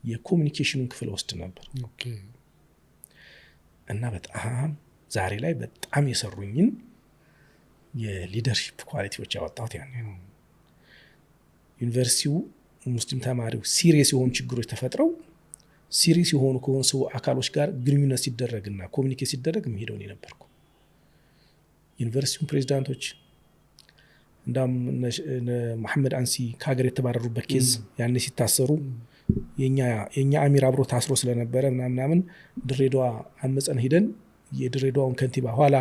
የኮሙኒኬሽኑን ክፍል ወስድ ነበር። እና በጣም ዛሬ ላይ በጣም የሰሩኝን የሊደርሺፕ ኳሊቲዎች ያወጣሁት ያኔ ነው። ዩኒቨርሲቲው ሙስሊም ተማሪው ሲሪየስ የሆኑ ችግሮች ተፈጥረው ሲሪየስ የሆኑ ከሆኑ ሰው አካሎች ጋር ግንኙነት ሲደረግና ኮሙኒኬት ሲደረግ መሄደው ነው ነበርኩ። ዩኒቨርሲቲው ፕሬዝዳንቶች እንዳም መሐመድ አንሲ ከሀገር የተባረሩበት ኬዝ ያኔ ሲታሰሩ የኛ አሚር አብሮ ታስሮ ስለነበረ ምናምን ድሬዳዋ አመፀን ሄደን የድሬዳዋን ከንቲባ ኋላ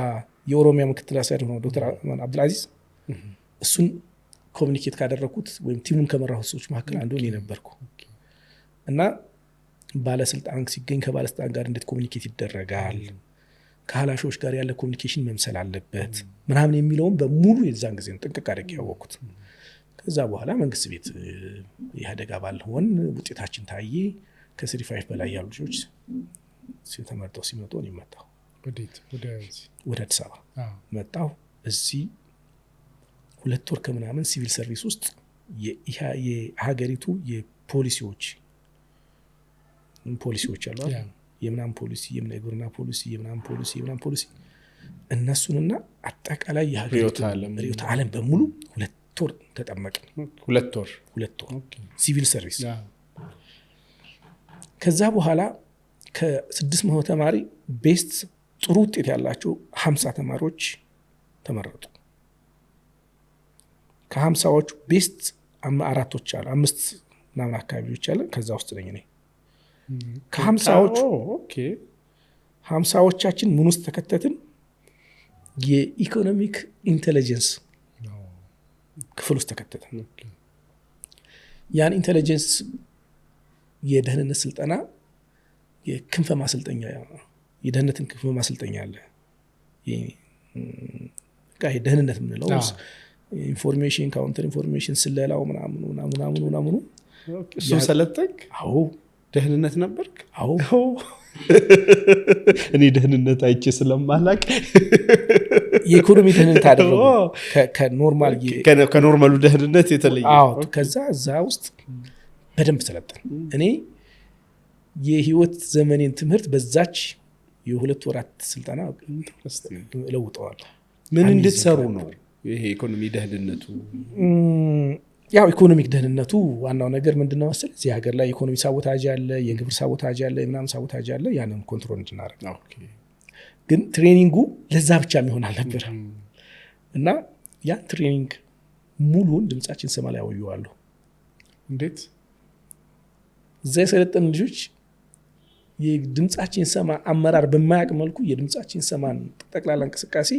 የኦሮሚያ ምክትል አስተዳዳሪ ሆኖ ዶክተር አብዱልአዚዝ እሱን ኮሙኒኬት ካደረኩት ወይም ቲሙን ከመራሁት ሰዎች መካከል አንዱ እኔ ነበርኩ። እና ባለስልጣን ሲገኝ ከባለስልጣን ጋር እንዴት ኮሙኒኬት ይደረጋል፣ ከኃላፊዎች ጋር ያለ ኮሙኒኬሽን መምሰል አለበት ምናምን የሚለውን በሙሉ የዛን ጊዜ ጥንቅቅ አድርጌ ያወቅኩት። ከዛ በኋላ መንግስት ቤት የኢህአዴግ አባል ሆን ውጤታችን ታየ። ከ35 በላይ ያሉ ልጆች ተመርጠው ሲመጡ እኔ መጣሁ ወደ አዲስ አበባ መጣሁ። እዚህ 2 ወር ከምናምን ሲቪል ሰርቪስ ውስጥ የሀገሪቱ የፖሊሲዎች አሉ የምናም ፖሊሲ የምናግብርና ፖሊሲ የምናም ፖሊሲ እነሱንና አጠቃላይ የሀገሪቱ ሪዮት ዓለም በሙሉ 2 ወር ተጠመቅን። 2 ወር ሲቪል ሰርቪስ። ከዛ በኋላ ከ600 ተማሪ ቤስት ጥሩ ውጤት ያላቸው 50 ተማሪዎች ተመረጡ። ከ50ዎቹ ቤስት 4ቶች አሉ 5 ምናምን አካባቢዎች አለ። ከዛ ውስጥ ነኝ እኔ። ከ50ዎቹ 50ዎቻችን ምን ውስጥ ተከተትን? የኢኮኖሚክ ኢንቴሊጀንስ ክፍል ውስጥ ተከተትን። ያን ኢንቴሊጀንስ የደህንነት ስልጠና የክንፈ ማሰልጠኛ የደህንነትን ክፍል ማሰልጠኛ አለ። ደህንነት የምንለው ኢንፎርሜሽን ካውንተር ኢንፎርሜሽን ስለላው ምናምኑ እሱ ሰለጠንክ? አዎ። ደህንነት ነበርክ? አዎ። እኔ ደህንነት አይቼ ስለማላቅ የኢኮኖሚ ደህንነት አደረጉ ከኖርማሉ ደህንነት የተለየ። አዎ። ከዛ እዛ ውስጥ በደንብ ሰለጠን። እኔ የህይወት ዘመኔን ትምህርት በዛች የ2 ወራት ስልጠና ለውጠዋል። ምን እንድትሰሩ ነው ይሄ ኢኮኖሚ ደህንነቱ? ያው ኢኮኖሚክ ደህንነቱ ዋናው ነገር ምንድነው መሰለህ? እዚህ ሀገር ላይ ኢኮኖሚ ሳቦታጅ አለ፣ የግብር ሳቦታጅ አለ፣ የምናምን ሳቦታጅ አለ። ያንን ኮንትሮል እንድናደርግ ነው። ግን ትሬኒንጉ ለዛ ብቻ የሚሆን አልነበረም። እና ያ ትሬኒንግ ሙሉን ድምጻችን ሰማ ላይ ያወዩዋለሁ። እንዴት? እዛ የሰለጠኑ ልጆች የድምጻችን ሰማ አመራር በማያውቅ መልኩ የድምጻችን ሰማን ጠቅላላ እንቅስቃሴ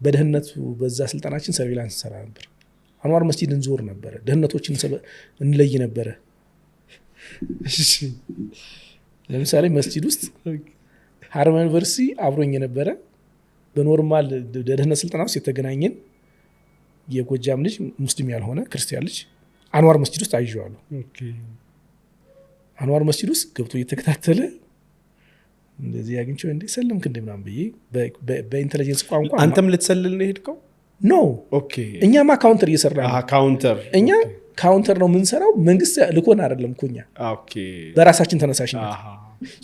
በደህንነቱ በዛ ስልጠናችን ሰርቪላንስ ሰራ ነበር። አንዋር መስጂድ እንዞር ነበር፣ ደህንነቶችን እንለይ ነበር። እሺ፣ ለምሳሌ መስጂድ ውስጥ ሀረማያ ዩኒቨርሲቲ አብሮኝ ነበር። በኖርማል ደህንነት ስልጠና ውስጥ የተገናኘን የጎጃም ልጅ ሙስሊም ያልሆነ ክርስቲያን ልጅ አንዋር መስጂድ ውስጥ አይዤዋለሁ። አንዋር መስጂድ ውስጥ ገብቶ እየተከታተለ እንደዚህ ያግኝቸው እንዴ ሰለምክ እንደ ምናምን ብዬ በኢንተለጀንስ ቋንቋ አንተም ልትሰልል ነው ሄድከው? ኖ ኦኬ። እኛማ ካውንተር እየሰራ ነው። ካውንተር እኛ ካውንተር ነው የምንሰራው። መንግስት ልኮን አይደለም እኮ እኛ ኦኬ፣ በራሳችን ተነሳሽነት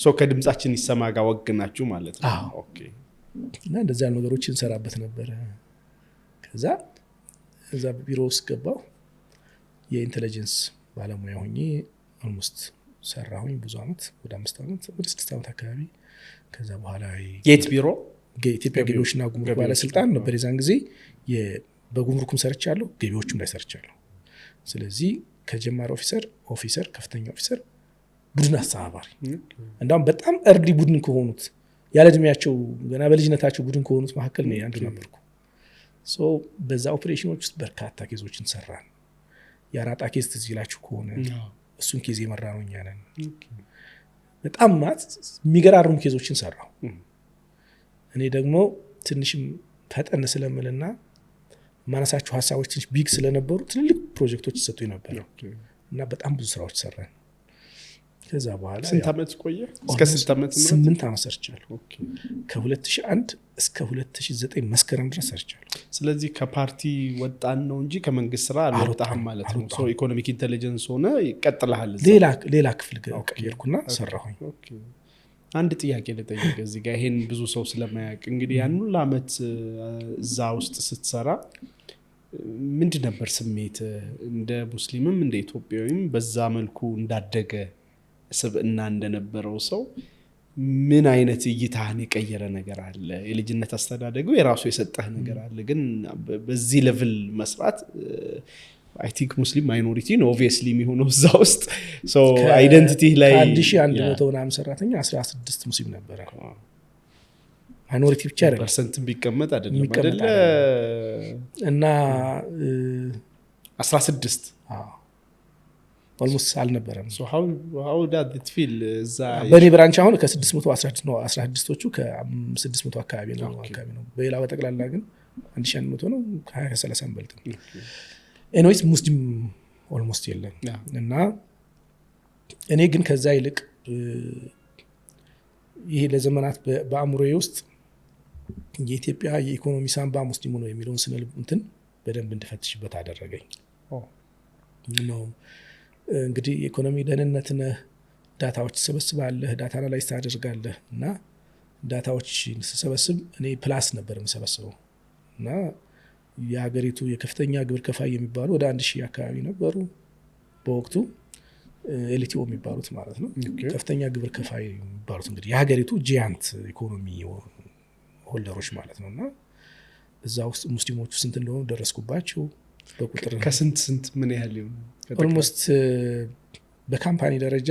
ሶ ከድምጻችን ይሰማ ጋር ወግናችሁ ማለት ነው። ኦኬ። እና እንደዛ ነገሮች እንሰራበት ነበረ። ከዛ እዛ ቢሮ ውስጥ ገባሁ። የኢንተለጀንስ ባለሙያ ሆኜ ኦልሞስት ሰራሁኝ ብዙ አመት፣ ወደ 5 አመት ወደ 6 አመት አካባቢ። ከዛ በኋላ የት ቢሮ? የኢትዮጵያ ገቢዎችና ጉምሩክ ባለስልጣን ነበር የዛን ጊዜ። በጉምሩክም ሰርቻለሁ፣ ገቢዎችም ላይ ሰርቻለሁ። ስለዚህ ከጀማሪ ኦፊሰር፣ ከፍተኛ ኦፊሰር፣ ቡድን አስተባባሪ እንዳውም በጣም እርዲ ቡድን ከሆኑት ያለ እድሜያቸው ገና በልጅነታቸው ቡድን ከሆኑት መካከል ነው አንዱ ነበርኩ። በዛ ኦፕሬሽኖች ውስጥ በርካታ ኬዞችን ሰራን። የአራጣ ኬዝ ትዝ ይላችሁ ከሆነ እሱን ኬዝ የመራ ነው እኛ ነን። በጣም የሚገራርሙ ኬዞችን ሰራው። እኔ ደግሞ ትንሽም ፈጠን ስለምልና ማነሳቸው ሀሳቦች ትንሽ ቢግ ስለነበሩ ትልልቅ ፕሮጀክቶች ይሰጡኝ ነበር እና በጣም ብዙ ስራዎች ሰራን። ከዛ በኋላ ስንት አመት ቆየ? እስከ ስንት አመት? 8 አመት ሰርቻለሁ። ከ2001 እስከ 2009 መስከረም ድረስ ሰርቻለሁ። ስለዚህ ከፓርቲ ወጣን ነው እንጂ ከመንግስት ስራ አልወጣህም ማለት ነው። ሶ ኢኮኖሚክ ኢንተለጀንስ ሆነ ይቀጥላል። ሌላ ክፍል ቀየርኩና ሰራሁኝ። አንድ ጥያቄ ልጠይቅ እዚህ ጋር ይሄን ብዙ ሰው ስለማያውቅ እንግዲህ ያን ሁሉ አመት እዛ ውስጥ ስትሰራ ምንድን ነበር ስሜት? እንደ ሙስሊምም እንደ ኢትዮጵያዊም በዛ መልኩ እንዳደገ ስብዕና እንደነበረው ሰው ምን አይነት እይታህን የቀየረ ነገር አለ? የልጅነት አስተዳደጉ የራሱ የሰጠህ ነገር አለ፣ ግን በዚህ ሌቭል መስራት አይ ቲንክ ሙስሊም ማይኖሪቲ ነው ኦብቪየስሊ የሚሆነው እዛ ውስጥ። ሶ አይደንቲቲ ላይ 1100 ምናምን ሰራተኛ 16 ሙስሊም ነበረ። ማይኖሪቲ ብቻ አይደለም፣ ፐርሰንትም ቢቀመጥ አይደለም አይደለ? እና 16 ኦልሞስት አልነበረም። ሶ how did it feel? እዛ በኔ ብራንች አሁን ከ616 ነው 16ቶቹ ከ600 አካባቢ ነው። በሌላ በጠቅላላ ግን 1100 ነው። ከ20-30 አንበልጥም። ኤኒዌይስ ሙስሊም ኦልሞስት የለም። እና እኔ ግን ከዛ ይልቅ ይሄ ለዘመናት በአእምሮዬ ውስጥ የኢትዮጵያ የኢኮኖሚ ሳንባ ሙስሊሙ ነው የሚለውን ስነልብ እንትን በደንብ እንድፈትሽበት አደረገኝ ነው። እንግዲህ የኢኮኖሚ ደህንነትን ዳታዎች ትሰበስባለህ፣ ዳታ አናላይዝ ታደርጋለህ። እና ዳታዎች ስሰበስብ እኔ ፕላስ ነበር የምሰበስበው እና የሀገሪቱ የከፍተኛ ግብር ከፋይ የሚባሉ ወደ 1000 አካባቢ ነበሩ በወቅቱ። ኤልቲኦ የሚባሉት ማለት ነው፣ ከፍተኛ ግብር ከፋይ የሚባሉት እንግዲህ የሀገሪቱ ጂያንት ኢኮኖሚ ሆልደሮች ማለት ነው። እና እዛ ውስጥ ሙስሊሞቹ ስንት እንደሆኑ ደረስኩባቸው በቁጥር። ከስንት ምን ያህል ይሆን? ኦልሞስት በካምፓኒ ደረጃ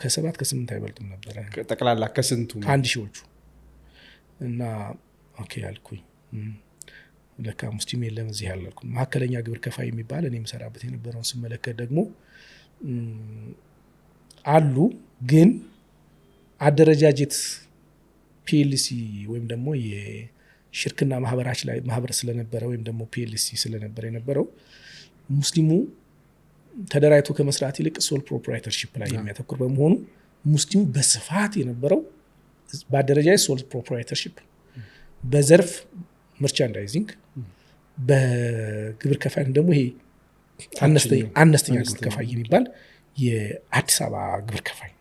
ከ7-8 አይበልጥም ነበረ ጠቅላላ ከስንቱ ከአንድ ሺዎቹ። እና ኦኬ አልኩኝ፣ ለካ ሙስሊም የለም እዚህ ያልኩ። መካከለኛ ግብር ከፋይ የሚባል እኔ የምሰራበት የነበረውን ስመለከት ደግሞ አሉ፣ ግን አደረጃጀት ፒኤልሲ ወይም ደግሞ የሽርክና ማህበር ስለነበረ ወይም ደግሞ ፒኤልሲ ስለነበረ የነበረው ሙስሊሙ ተደራጅቶ ከመስራት ይልቅ ሶል ፕሮፕራይተርሺፕ ላይ የሚያተኩር በመሆኑ ሙስሊሙ በስፋት የነበረው በአደረጃጀት ሶል ፕሮፕራይተርሺፕ፣ በዘርፍ መርቻንዳይዚንግ፣ በግብር ከፋይ ደግሞ ይሄ አነስተኛ ግብር ከፋይ የሚባል የአዲስ አበባ ግብር ከፋይ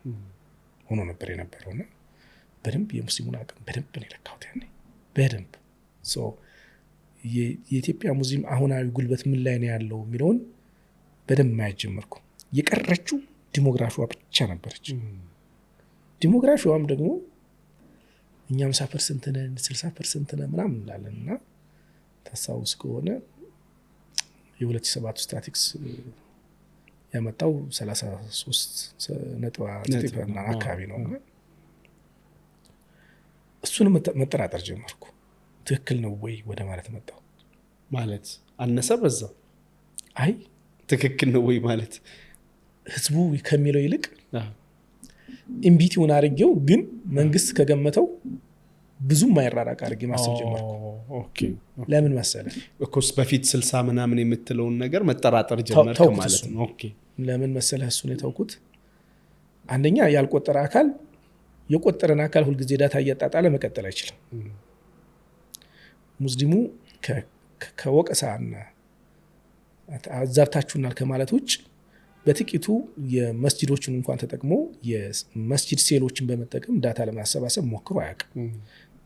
ሆኖ ነበር የነበረውና በደንብ የሙስሊሙን አቅም በደንብ ነው የለካሁት ያኔ በደንብ። የኢትዮጵያ ሙስሊም አሁናዊ ጉልበት ምን ላይ ነው ያለው የሚለውን በደንብ ማየት ጀመርኩ። የቀረችው ዲሞግራፊዋ ብቻ ነበረች። ዲሞግራፊዋም ደግሞ እኛ 50% ነን 60% ነን ምናምን እንላለን። እና ታስታውስ ከሆነ የ2007 ስታቲክስ ያመጣው 33.9 አካባቢ ነው። እሱንም መጠራጠር ጀመርኩ። ትክክል ነው ወይ ወደ ማለት መጣው። ማለት አነሰ በዛ አይ ትክክል ነው ወይ ማለት ህዝቡ ከሚለው ይልቅ ኢምቢቲውን አድርጌው ግን መንግስት ከገመተው ብዙም ማይራራቅ አድርጌ ማሰብ ጀመርኩ። ለምን መሰለህ? እኮስ በፊት 60 ምናምን የምትለውን ነገር መጠራጠር ጀመርክ ማለት ነው። ለምን መሰለህ እሱን የተውኩት? አንደኛ ያልቆጠረ አካል የቆጠረን አካል ሁሉ ጊዜ ዳታ እያጣጣለ መቀጠል አይችልም። ሙስሊሙ ከወቀሳና አዛብታችሁናል ከማለት ውጭ በጥቂቱ የመስጂዶችን እንኳን ተጠቅሞ የመስጂድ ሴሎችን በመጠቀም ዳታ ለማሰባሰብ ሞክሮ አያውቅም።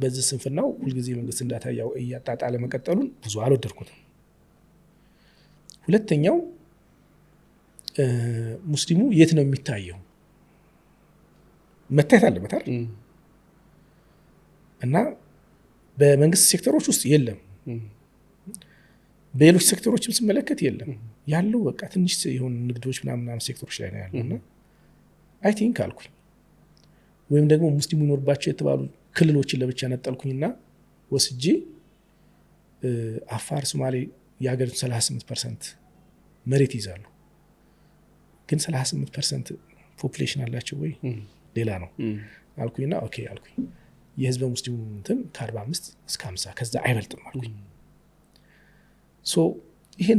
በዚህ ስንፍናው ሁልጊዜ መንግስትን ዳታ እያጣጣለ መቀጠሉን ብዙ አልወደድኩትም። ሁለተኛው ሙስሊሙ የት ነው የሚታየው? መታየት አለበት አይደል? እና በመንግስት ሴክተሮች ውስጥ የለም፣ በሌሎች ሴክተሮችም ስመለከት የለም። ያለው በቃ ትንሽ የሆኑ ንግዶች ምናምን ሴክተሮች ላይ ነው ያለው። እና አይ ቲንክ አልኩኝ ወይም ደግሞ ሙስሊሙ ይኖርባቸው የተባሉ ክልሎችን ለብቻ ነጠልኩኝና ወስጄ አፋር፣ ሶማሌ የሀገሪቱ 38% መሬት ይዛሉ። ግን 38% ፖፑሌሽን አላቸው ወይ ሌላ ነው አልኩኝና ኦኬ አልኩኝ። የህዝበ ሙስሊሙ እንትን ከ45 እስከ 50 ከዛ አይበልጥም አልኩኝ። ይሄ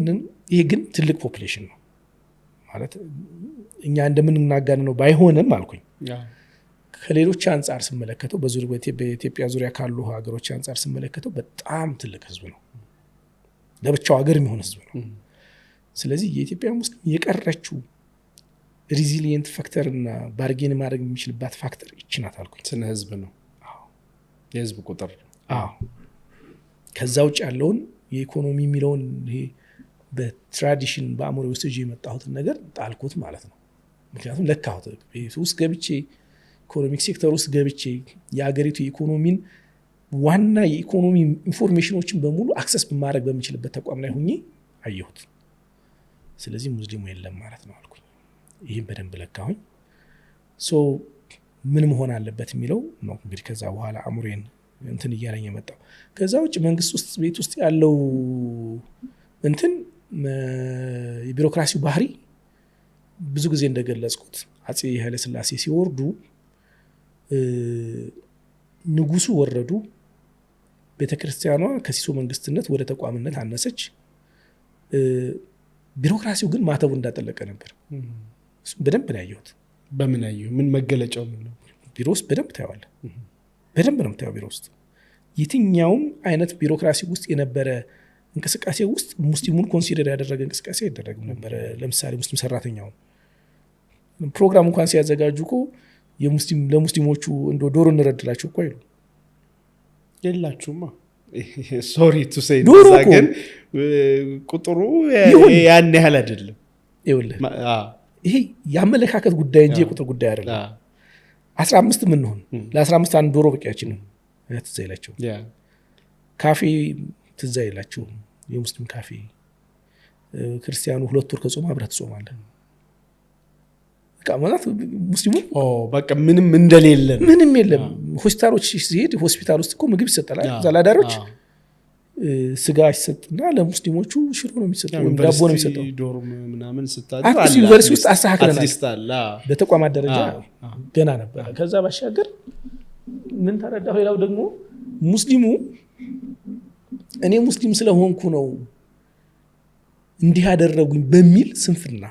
ግን ትልቅ ፖፑሌሽን ነው ማለት እኛ እንደምንናጋን ነው ባይሆንም አልኩኝ። ከሌሎች አንጻር ስመለከተው በኢትዮጵያ ዙሪያ ካሉ ሀገሮች አንጻር ስመለከተው በጣም ትልቅ ህዝብ ነው፣ ለብቻው ሀገር የሚሆን ህዝብ ነው። ስለዚህ የኢትዮጵያ ሙስሊም የቀረችው ሪዚሊየንት ፋክተር እና ባርጌን ማድረግ የሚችልባት ፋክተር ይችናት አልኩኝ። ስነ ህዝብ ነው፣ የህዝብ ቁጥር። ከዛ ውጭ ያለውን የኢኮኖሚ የሚለውን ይሄ በትራዲሽን በአእምሮ ውስጥ የመጣሁትን ነገር ጣልኩት ማለት ነው። ምክንያቱም ለካሁት ውስጥ ገብቼ ኢኮኖሚክ ሴክተር ውስጥ ገብቼ የሀገሪቱ የኢኮኖሚን ዋና የኢኮኖሚ ኢንፎርሜሽኖችን በሙሉ አክሰስ በማድረግ በሚችልበት ተቋም ላይ ሁኜ አየሁት። ስለዚህ ሙስሊሙ የለም ማለት ነው አልኩኝ። ይህም በደንብ ለካሁኝ። ምን መሆን አለበት የሚለው ነው እንግዲህ ከዛ በኋላ አእምሮዬን እንትን እያለኝ የመጣው። ከዛ ውጭ መንግስት ውስጥ ቤት ውስጥ ያለው እንትን የቢሮክራሲው ባህሪ ብዙ ጊዜ እንደገለጽኩት አፄ ኃይለ ሥላሴ ሲወርዱ ንጉሱ ወረዱ፣ ቤተክርስቲያኗ ከሲሶ መንግስትነት ወደ ተቋምነት አነሰች። ቢሮክራሲው ግን ማተቡ እንዳጠለቀ ነበር። በደንብ ነው ያየሁት። በምን ያየሁ? ምን መገለጫው ምን ነው? ቢሮ ውስጥ በደንብ ታየዋለህ። በደንብ ነው የምታየው። ቢሮ ውስጥ የትኛውም አይነት ቢሮክራሲ ውስጥ የነበረ እንቅስቃሴ ውስጥ ሙስሊሙን ኮንሲደር ያደረገ እንቅስቃሴ አይደረግም ነበር። ለምሳሌ ሙስሊም ሰራተኛው ፕሮግራም እንኳን ሲያዘጋጁ እኮ ለሙስሊሞቹ እንደ ዶሮ እንረድላቸው እኮ አይሉ የላችሁማ። ሶሪ ቱ ሴይ ግን ቁጥሩ ያን ያህል አይደለም። ይኸውልህ ይሄ የአመለካከት ጉዳይ እንጂ የቁጥር ጉዳይ አይደለም። 15 ምን ሆነ ለ15 አንድ ዶሮ በቂያችን ነው። ትዝ አይላቸው ካፌ ትዝ አይላቸው የሙስሊም ካፌ ክርስቲያኑ 2 ወር ከጾም አብረህ ትጾማለህ። ማለት ሙስሊሙ በቃ ምንም እንደሌለ ምንም የለም። ሆስፒታሎች ሲሄድ ሆስፒታል ውስጥ እኮ ምግብ ይሰጣል። ዛላዳሮች ስጋ ይሰጥና ለሙስሊሞቹ ሽሮ ነው የሚሰጠው ወይም ዳቦ ነው የሚሰጠው። ዶርም ምናምን ስታድር አለ ዩኒቨርሲቲ ውስጥ አስተካክለናል። በተቋማት ደረጃ ገና ነበር። ከዛ ባሻገር ምን ተረዳሁ? ሌላው ደግሞ ሙስሊሙ እኔ ሙስሊም ስለሆንኩ ነው እንዲህ ያደረጉኝ በሚል ስንፍና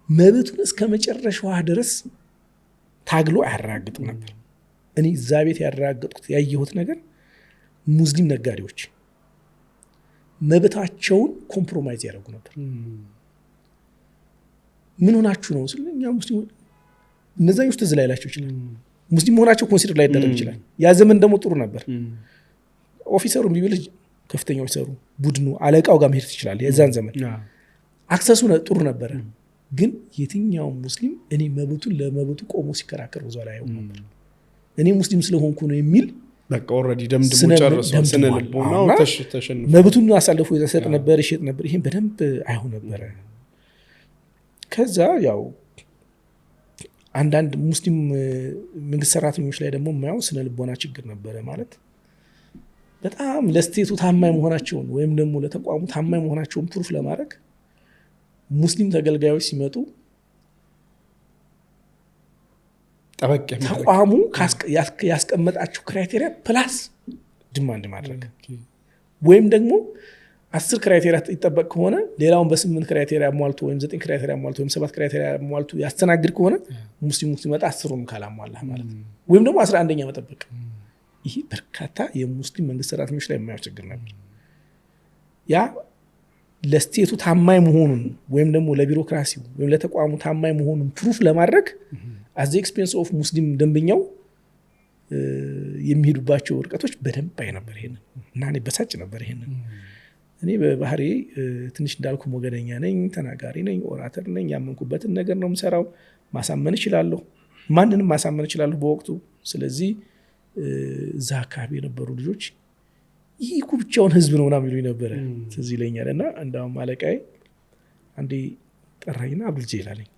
መብቱን እስከ መጨረሻዋ ድረስ ታግሎ አያረጋግጥም ነበር። እኔ እዛ ቤት ያረጋግጥኩት ያየሁት ነገር ሙስሊም ነጋዴዎች መብታቸውን ኮምፕሮማይዝ ያደርጉ ነበር። ምን ሆናችሁ ነው ስለ እኛ ሙስሊም እነዛኞች ትዝ ላይላቸው ይችላል። ሙስሊም ሆናቸው ኮንሲደር ላይ ይደረግ ይችላል። ያ ዘመን ደግሞ ጥሩ ነበር። ኦፊሰሩ ቢብልህ ከፍተኛው ኦፊሰሩ ቡድኑ አለቃው ጋር መሄድ ይችላል። የዛን ዘመን አክሰሱ ጥሩ ነበር። ግን የትኛው ሙስሊም እኔ መብቱን ለመብቱ ቆሞ ሲከራከር ብዙ ላይ አይሆን ነበር። እኔ ሙስሊም ስለሆንኩ ነው የሚል በቃ ኦሬዲ ደምድሞ ጨርሷል። ስነልቦናው ተሸንፎ መብቱን አሳልፎ ይሰጥ ነበር፣ ይሸጥ ነበር። ይሄን በደንብ አይሆን ነበር። ከዛ ያው አንዳንድ ሙስሊም መንግስት ሰራተኞች ላይ ደግሞ የማየው ስነልቦና ችግር ነበረ። ማለት በጣም ለስቴቱ ታማኝ መሆናቸውን ወይም ደግሞ ለተቋሙ ታማኝ መሆናቸውን ፕሩፍ ለማድረግ ሙስሊም ተገልጋዮች ሲመጡ ተቋሙ ያስቀመጣቸው ክራይቴሪያ ፕላስ ዲማንድ ማድረግ ወይም ደግሞ 10 ክራይቴሪያ ይጠበቅ ከሆነ ሌላውን በ8 ክራይቴሪያ አሟልቶ ወይም 9 ክራይቴሪያ አሟልቶ ወይም 7 ክራይቴሪያ አሟልቶ ያስተናግድ ከሆነ ሙስሊሙ ሲመጣ 10ሩን ካላሟላ ማለት ነው ወይም ደግሞ 11ኛ መጠበቅ ይሄ በርካታ የሙስሊም መንግስት ሰራተኞች ላይ የማያስቸግር ነበር ያ ለስቴቱ ታማኝ መሆኑን ወይም ደግሞ ለቢሮክራሲው ወይም ለተቋሙ ታማኝ መሆኑን ፕሩፍ ለማድረግ አዝ ኤክስፔንስ ኦፍ ሙስሊም ደንበኛው የሚሄዱባቸው ርቀቶች በደንብ አይ ነበር ይሄንን እና እኔ በሳጭ ነበር ይሄንን እኔ በባህሪ ትንሽ እንዳልኩ ሞገደኛ ነኝ ተናጋሪ ነኝ ኦራተር ነኝ ያመንኩበትን ነገር ነው የምሰራው ማሳመን እችላለሁ ማንንም ማሳመን እችላለሁ በወቅቱ ስለዚህ እዛ አካባቢ የነበሩ ልጆች ይህ እኮ ብቻውን ህዝብ ነው ምናምን ይሉኝ ነበር ስለዚህ ይለኛልና እንደውም አለቃዬ አንዴ ጠራኝና አብልጄ ይላለኝ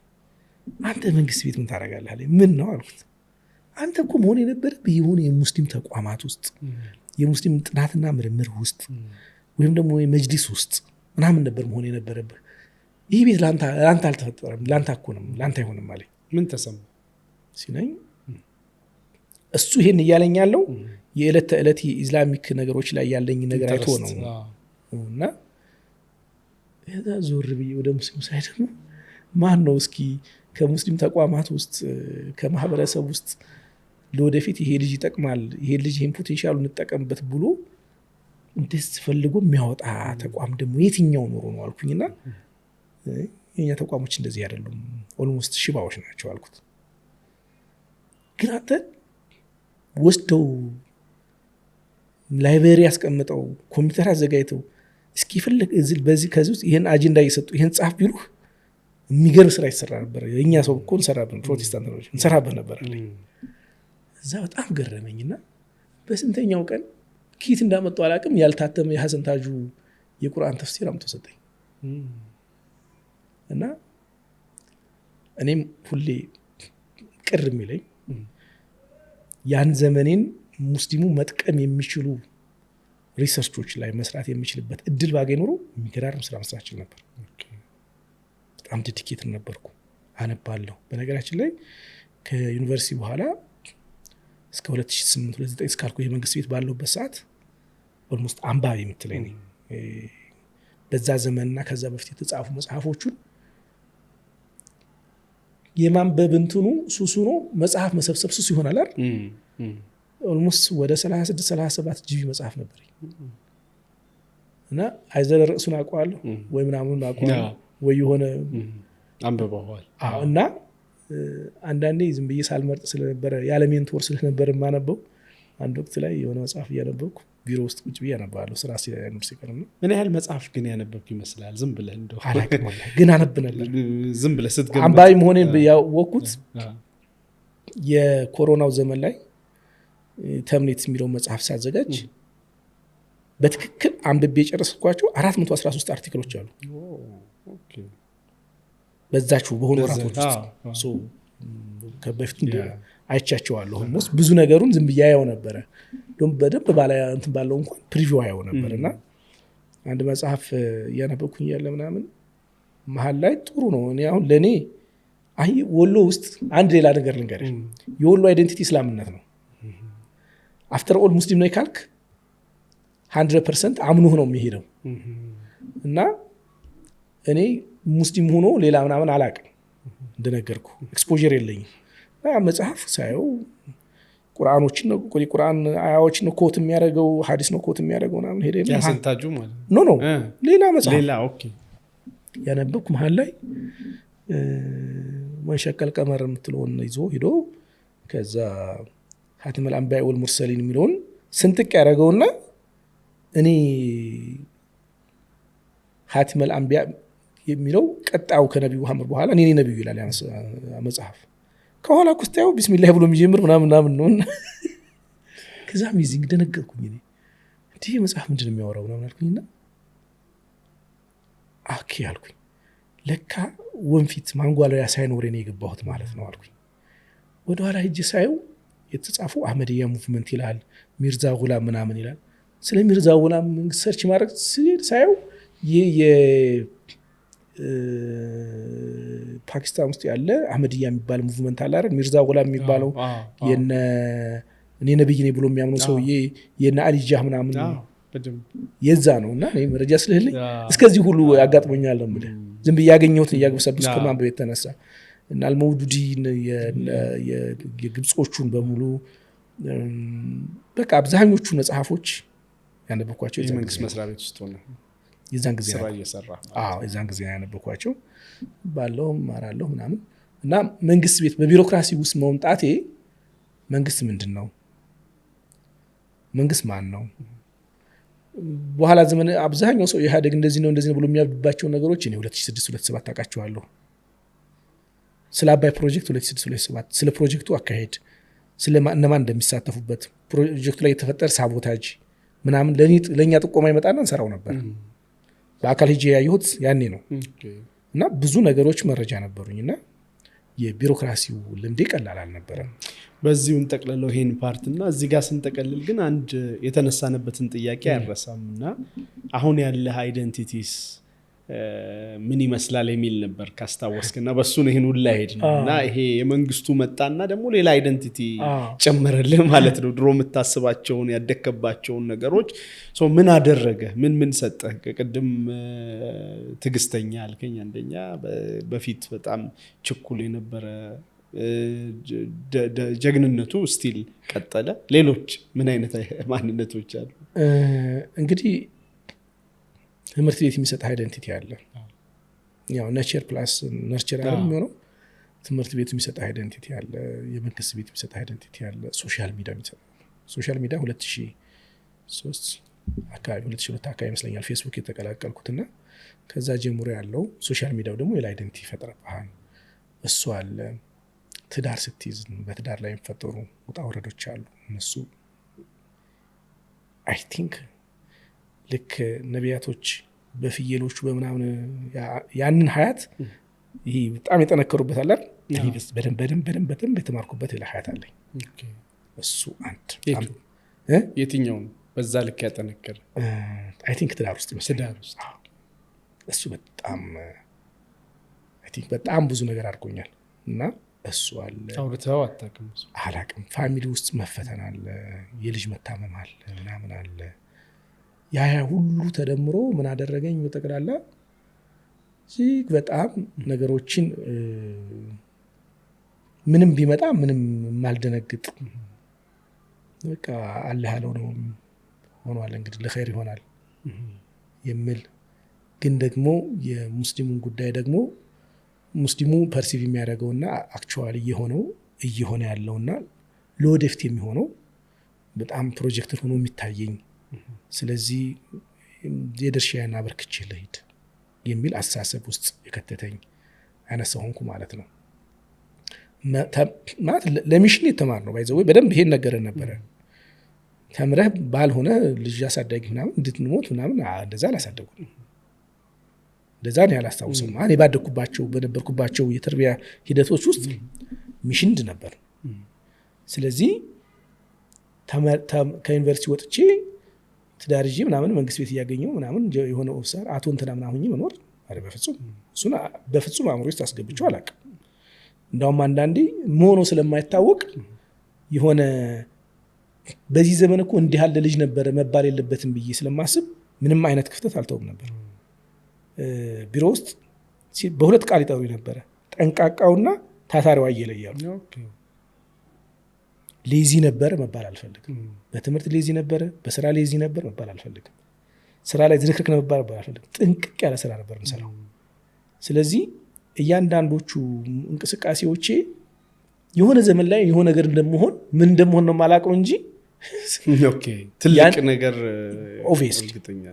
አንተ መንግስት ቤት ምን ታደርጋለህ አለኝ ምን ነው አልኩት አንተ እኮ መሆን የነበረብህ የሆነ የሙስሊም ተቋማት ውስጥ የሙስሊም ጥናትና ምርምር ውስጥ ወይም ደግሞ የመጅሊስ ውስጥ ምናምን ነበር መሆን የነበረብህ ይህ ቤት ላንተ አልተፈጠረም ላንተ አኮንም ላንተ አይሆንም አለኝ ምን ተሰማ ሲለኝ እሱ ይሄን እያለኝ ያለው የዕለት ተዕለት የኢስላሚክ ነገሮች ላይ ያለኝ ነገር አይቶ ነው እና እዛ ዞር ብዬ ወደ ሙስሊም ሳይድ ነው ማን ነው እስኪ ከሙስሊም ተቋማት ውስጥ ከማህበረሰብ ውስጥ ለወደፊት ይሄ ልጅ ይጠቅማል ይሄ ልጅ ይሄን ፖቴንሻሉ እንጠቀምበት ብሎ እንደዚህ ፈልጎ የሚያወጣ ተቋም ደግሞ የትኛው ኖሮ ነው አልኩኝና የኛ ተቋሞች እንደዚህ አይደሉም ኦልሞስት ሽባዎች ናቸው አልኩት ግን አንተ ወስደው ላይብረሪ ያስቀምጠው ኮምፒውተር አዘጋጅተው እስኪ ይፈልግ በዚህ ከዚህ ውስጥ ይሄን አጀንዳ እየሰጡ ይሄን ጻፍ ቢሉህ የሚገርም ስራ ይሰራ ነበር የኛ ሰው እኮ እንሰራብን ፕሮቴስታንቶች እንሰራብን ነበር አለኝ እዛ በጣም ገረመኝና በስንተኛው ቀን ኪት እንዳመጣው አላቅም ያልታተመ የሐሰን ታጁ የቁርአን ተፍሲር አምጥቶ ሰጠኝ እና እኔም ሁሌ ቅር የሚለኝ ያን ዘመኔን ሙስሊሙ መጥቀም የሚችሉ ሪሰርቾች ላይ መስራት የሚችልበት እድል ባገኝ ኖሮ የሚገራርም ስራ መስራት ይችል ነበር በጣም ዴዲኬትድ ነበርኩ አነባለሁ በነገራችን ላይ ከዩኒቨርሲቲ በኋላ እስከ 2008 2009 እስካልኩ የመንግስት ቤት ባለውበት ሰዓት ኦልሞስት አንባቢ የምትለኝ ነኝ በዛ ዘመንና ከዛ በፊት የተጻፉ መጽሐፎቹን የማንበብ እንትኑ ሱሱ ነው መጽሐፍ መሰብሰብ ሱሱ ይሆናል አይደል ኦልሞስት ወደ 36 37 ጂቢ መጽሐፍ ነበር እና አይዘለ ርዕሱን አውቀዋለሁ ወይ ምናምን አውቀዋለሁ ወይ የሆነ አንበባዋል እና አንዳንዴ ዝም ብዬ ሳልመርጥ ስለነበረ ያለ ሜንቶር ስለነበረ ማነበው አንድ ወቅት ላይ የሆነ መጽሐፍ እያነበብኩ ቢሮ ውስጥ ቁጭ ብዬ አነባለሁ ስራ ሲያነብ ሲቀርም ምን ያህል መጽሐፍ ግን ያነበብኩ ይመስላል ዝም ብለህ እንደው አላውቅም ግን አነብ ነበር ዝም ብለህ ስትገምት አንባቢ መሆኔን ያወቅኩት የኮሮናው ዘመን ላይ ተምኔት የሚለው መጽሐፍ ሳዘጋጅ በትክክል አንብቤ የጨረስኳቸው 413 አርቲክሎች አሉ ኦኬ በዛችሁ በሆነ ወራቶች ውስጥ ከበፊት አይቻቸዋለሁ ሞስ ብዙ ነገሩን ዝም ብዬ ያየው ነበር ደም በደንብ ባላ እንትን ባለው እንኳን ፕሪቪው ያየው ነበርና አንድ መጽሐፍ ያነበብኩኝ ያለ ምናምን መሃል ላይ ጥሩ ነው እኔ አሁን ለኔ አይ ወሎ ውስጥ አንድ ሌላ ነገር ልንገርሽ የወሎ አይደንቲቲ እስላምነት ነው አፍተር ኦል ሙስሊም ነው ካልክ 100% አምኑህ ነው የሚሄደው እና እኔ ሙስሊም ሆኖ ሌላ ምናምን አላቅም እንደነገርኩ ኤክስፖዠር የለኝም መጽሐፍ ሳየው ቁርአኖችን ነው ቁርአን አያዎችን ነው ኮት የሚያደርገው ሐዲስ ነው ኮት የሚያደርገው ምናምን ሄደ ያሰንታጁ ማለት ኖ ሌላ መጽሐፍ ሌላ ኦኬ ያነበብኩ መሃል ላይ ወንሸቀል ቀመር የምትለውን ይዞ ሄዶ ከዛ ሀቲም አልአንቢያ ወልሙርሰሊን የሚለውን ስንጥቅ ያደረገውና እኔ ሀቲም አልአንቢያ የሚለው ቀጣው ከነብዩ መሐመድ በኋላ እኔ ነብዩ ይላል ያ መጽሐፍ ከኋላ ኩስታው ቢስሚላህ ብሎ የሚጀምር ምናምን ነው ከዛ ሚዚንግ ደነገርኩኝ እኔ እንዴ መጽሐፍ ምንድነው የሚያወራው ምናምን አልኩኝና አኪ አልኩኝ ለካ ወንፊት ማንጓለያ ሳይኖር እኔ የገባሁት ማለት ነው አልኩኝ ወደ ኋላ ሂጅ ሳየው የተጻፉ አህመድያ ሙቭመንት ይላል ሚርዛ ጉላም ምናምን ይላል ስለ ሚርዛ ጉላም ሰርች ማድረግ ሳየው ፓኪስታን ውስጥ ያለ አህመድያ የሚባል ሙቭመንት አለ አይደል ሚርዛ ጉላም የሚባለው የነ እኔ ነብይ ነኝ ብሎ የሚያምነው ሰውዬ የነ አሊ ጃህ ምናምን የዛ ነውና እኔ መረጃ ስለሌለኝ እስከዚህ ሁሉ ያጋጥሞኛል ነው ማለት ዝም ብዬ ያገኘሁት ያግብሰብስ ከማንበብ የተነሳ እና አልመውዱዲ የግብጾቹን በሙሉ በቃ አብዛኞቹ መጽሐፎች ያነበብኳቸው የመንግስት መስሪያ ቤት ውስጥ ሆነ የዛን ጊዜ ስራ እየሰራ የዛን ጊዜ ያነበብኳቸው ባለው ማራለው ምናምን እና መንግስት ቤት በቢሮክራሲ ውስጥ መምጣቴ መንግስት ምንድነው መንግስት ማን ነው በኋላ ዘመን አብዛኛው ሰው ኢህአዴግ እንደዚህ ነው ብሎ የሚያብባቸው ነገሮች እኔ 2006 2007 ታውቃቸዋለሁ ስለ አባይ ፕሮጀክት 2006 2007 ስለ ፕሮጀክቱ አካሄድ ስለ እነማን እንደሚሳተፉበት ፕሮጀክቱ ላይ የተፈጠረ ሳቦታጅ ምናምን ለኛ ጥቆማ ይመጣና እንሰራው ነበር በአካል ሄጄ ያየሁት ያኔ ነው እና ብዙ ነገሮች መረጃ ነበሩኝና የቢሮክራሲው ልምዴ ቀላል አልነበረም በዚሁ እንጠቅልለው ይሄን ፓርትና እዚህ ጋር ስንጠቀልል ግን አንድ የተነሳነበትን ጥያቄ ያረሳምና አሁን ያለ አይደንቲቲስ ምን ይመስላል የሚል ነበር ካስታወስከና በሱ ነው ይሄን ሁላ ሄድና ይሄ የመንግስቱ መጣና ደግሞ ሌላ አይደንቲቲ ጨመረልህ ማለት ነው ድሮ የምታስባቸውን ያደከባቸውን ነገሮች ምን አደረገ ምን ሰጠህ ቅድም ትግስተኛ አልከኝ አንደኛ በፊት በጣም ችኩል የነበረ ጀግንነቱ ስቲል ቀጠለ ሌሎች ምን አይነት ማንነቶች አሉ እንግዲህ ትምህርት ቤት የሚሰጥ አይደንቲቲ አለ ያው ነቸር ፕላስ ነርቸር አይደለም ነው ትምህርት ቤት የሚሰጥ አይደንቲቲ አለ የመንግስት ቤት የሚሰጥ አይደንቲቲ አለ ሶሻል ሚዲያ የሚሰጥ ሶሻል ሚዲያ 2003 አካባቢ 2002 አካባቢ ይመስለኛል ፌስቡክ የተቀላቀልኩትና ከዛ ጀምሮ ያለው ሶሻል ሚዲያው ደግሞ የአይደንቲቲ ፈጥረባህ እሱ አለ ትዳር ስትይዝ በትዳር ላይ የሚፈጠሩ ውጣ ወረዶች አሉ እነሱ አይ ቲንክ ልክ ነቢያቶች በፍየሎቹ በመናምን ያንን ሀያት ይሄ በጣም የተነከሩበት አለ በደንብ የተማርኩበት ሌላ ሀያት አለኝ እሱ አንድ የትኛው በዛ ልክ ያጠነከረ አይ ቲንክ ትዳር ውስጥ እሱ በጣም አይ ቲንክ በጣም ብዙ ነገር አድርጎኛል እና እሱ አለ አውርተው አላቅም ፋሚሊ ውስጥ መፈተን አለ የልጅ መታመም አለ ምናምን አለ ያ ሁሉ ተደምሮ ምን አደረገኝ በጠቅላላ እዚህ በጣም ነገሮችን ምንም ቢመጣ ምንም ማልደነግጥ በቃ አለ ያለው ነው ሆኗል እንግዲህ ለኸይር ይሆናል የሚል ግን ደግሞ የሙስሊሙን ጉዳይ ደግሞ ሙስሊሙ ፐርሲቭ የሚያደርገውና አክቹዋሊ እየሆነ ያለውና ለወደፊት የሚሆነው በጣም ፕሮጀክት ሆኖ የሚታየኝ ስለዚህ የድርሻዬን አበርክቼ ልሂድ የሚል አስተሳሰብ ውስጥ የከተተኝ አይነት ሰው ሆንኩ ማለት ነው ማለት ለሚሽን የተማር ነው ባይዘው በደንብ ይሄን ነገርን ነበረ ተምረህ ባልሆነ ልጅ አሳዳጊ ምናምን እንድትሞት ምናምን እንደዛ አላሳደጉም እንደዛ ነው ያላስታውሰም እኔ በነበርኩባቸው የተርቢያ ሂደቶች ውስጥ ሚሽን ነበር ስለዚህ ከዩኒቨርሲቲ ወጥቼ ትዳርጂ ምናምን መንግስት ቤት ያገኘው ምናምን የሆነ ኦፊሰር አቶ እንትና ምናምን መኖር አይደል በፍጹም አእምሮ ውስጥ አስገብቼው አላውቅም እንደውም አንዳንዴ ሞኖ ስለማይታወቅ የሆነ በዚህ ዘመን እኮ እንዲህ ያለ ልጅ ነበር መባል የለበትም ብዬ ስለማስብ ምንም አይነት ክፍተት አልተውም ነበር ቢሮ ውስጥ በሁለት ቃል ይጠሩ ነበር ጠንቃቃውና ታታሪው አየለያሉ ሌዚ ነበር መባል አልፈልግም በትምህርት ሌዚ ነበር በስራ ሌዚ ነበር መባል አልፈልግም ስራ ላይ ዝርክርክ ነበር መባል አልፈልግም ጥንቅቅ ያለ ስራ ነበር እንሰራው ስለዚህ እያንዳንዶቹ እንቅስቃሴዎቼ የሆነ ዘመን ላይ የሆነ ነገር እንደምሆን ምን እንደምሆን ነው ማላቀው እንጂ ኦኬ ትልቅ ነገር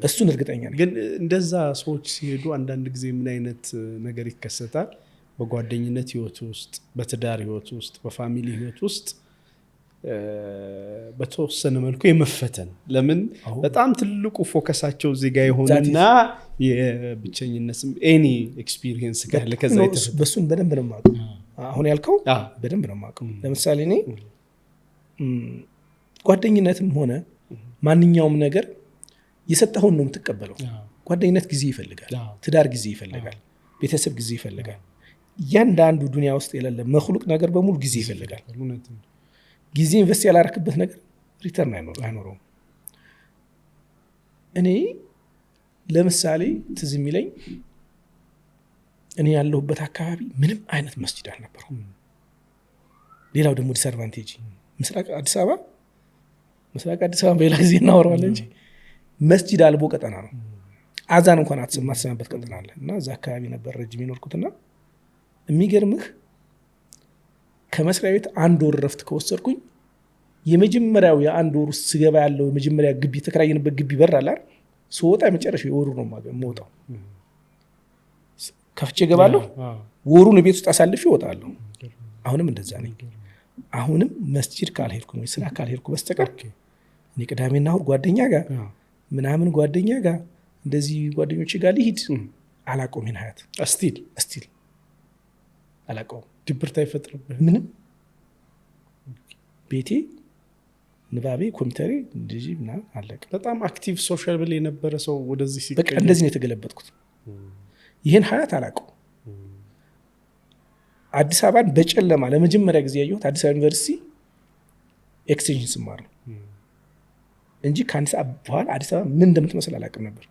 እሱን እርግጠኛ ነኝ ግን እንደዛ ሰዎች ሲሄዱ አንዳንድ ጊዜ ምን አይነት ነገር ይከሰታል በጓደኝነት ህይወት ውስጥ በትዳር ህይወት ውስጥ በፋሚሊ ህይወት ውስጥ በተወሰነ መልኩ የመፈተን ለምን በጣም ትልቁ ፎከሳቸው እዚህ ጋር ይሆንና የብቸኝነት ኤኒ ኤክስፒሪየንስ ጋር ለከዛ በሱን በደንብ ነው የማውቀው አሁን ያልከው በደንብ ነው የማውቀው ለምሳሌ እኔ ጓደኝነትም ሆነ ማንኛውም ነገር የሰጠኸውን ነው የምትቀበለው ጓደኝነት ጊዜ ይፈልጋል ትዳር ጊዜ ይፈልጋል ቤተሰብ ጊዜ ይፈልጋል ያንዳንዱ ዱንያ ውስጥ የሌለ መخلوቅ ነገር በሙሉ ጊዜ ይፈልጋል ጊዜ ኢንቨስት ያላረክበት ነገር ሪተርን አይኖረውም እኔ ለምሳሌ ትዝ የሚለኝ እኔ ያለሁበት አካባቢ ምንም አይነት መስጂድ አልነበረም። ሌላው ደግሞ ዲስአድቫንቴጅ ምስራቅ አዲስ አበባ በሌላ ጊዜ እናወራዋለን እንጂ መስጂድ አልቦ ቀጠና ነው። አዛን እንኳን አትሰማበት ቀጠና አለ እና እዛ አካባቢ ነበር ረጅም የኖርኩትና የሚገርምህ ከመስሪያ ቤት 1 ወር ረፍት ከወሰድኩኝ የመጀመሪያው የ1 ወር ውስጥ ስገባ ያለው የመጀመሪያ ግቢ ተከራየንበት ግቢ በር አለ አይደል? ስወጣ የመጨረሻው የወሩ ነው የምወጣው። ከፍቼ እገባለሁ፣ ወሩን ቤት ውስጥ አሳልፌ እወጣለሁ። አሁንም እንደዛ ነኝ። አሁንም መስጂድ ካልሄድኩ ነው ስራ ካልሄድኩ በስተቀር እኔ ቅዳሜና እሑድ ጓደኛ ጋር ምናምን ጓደኛ ጋር እንደዚህ ጓደኞቼ ጋር ልሂድ አላውቀውም። ይሄን ሀያት እስቲል አላውቀውም። ድብርት አይፈጥርብህ ምንም። ቤቴ ንባቤ ኮምፒውተሬ እንደዚህ ምናምን አለቀ። በጣም አክቲቭ ሶሻል ብል የነበረ ሰው ወደዚህ ሲቀየር በቃ እንደዚህ ነው የተገለበጥኩት። ይሄን ሀያት አላውቀውም። አዲስ አበባን በጨለማ ለመጀመሪያ ጊዜ ያየሁት አዲስ አበባ ዩኒቨርሲቲ ኤክስቴንሽን ስማር ነው እንጂ ከአንድ ሰዓት በኋላ አዲስ አበባ ምን እንደምትመስል አላውቅም ነበር።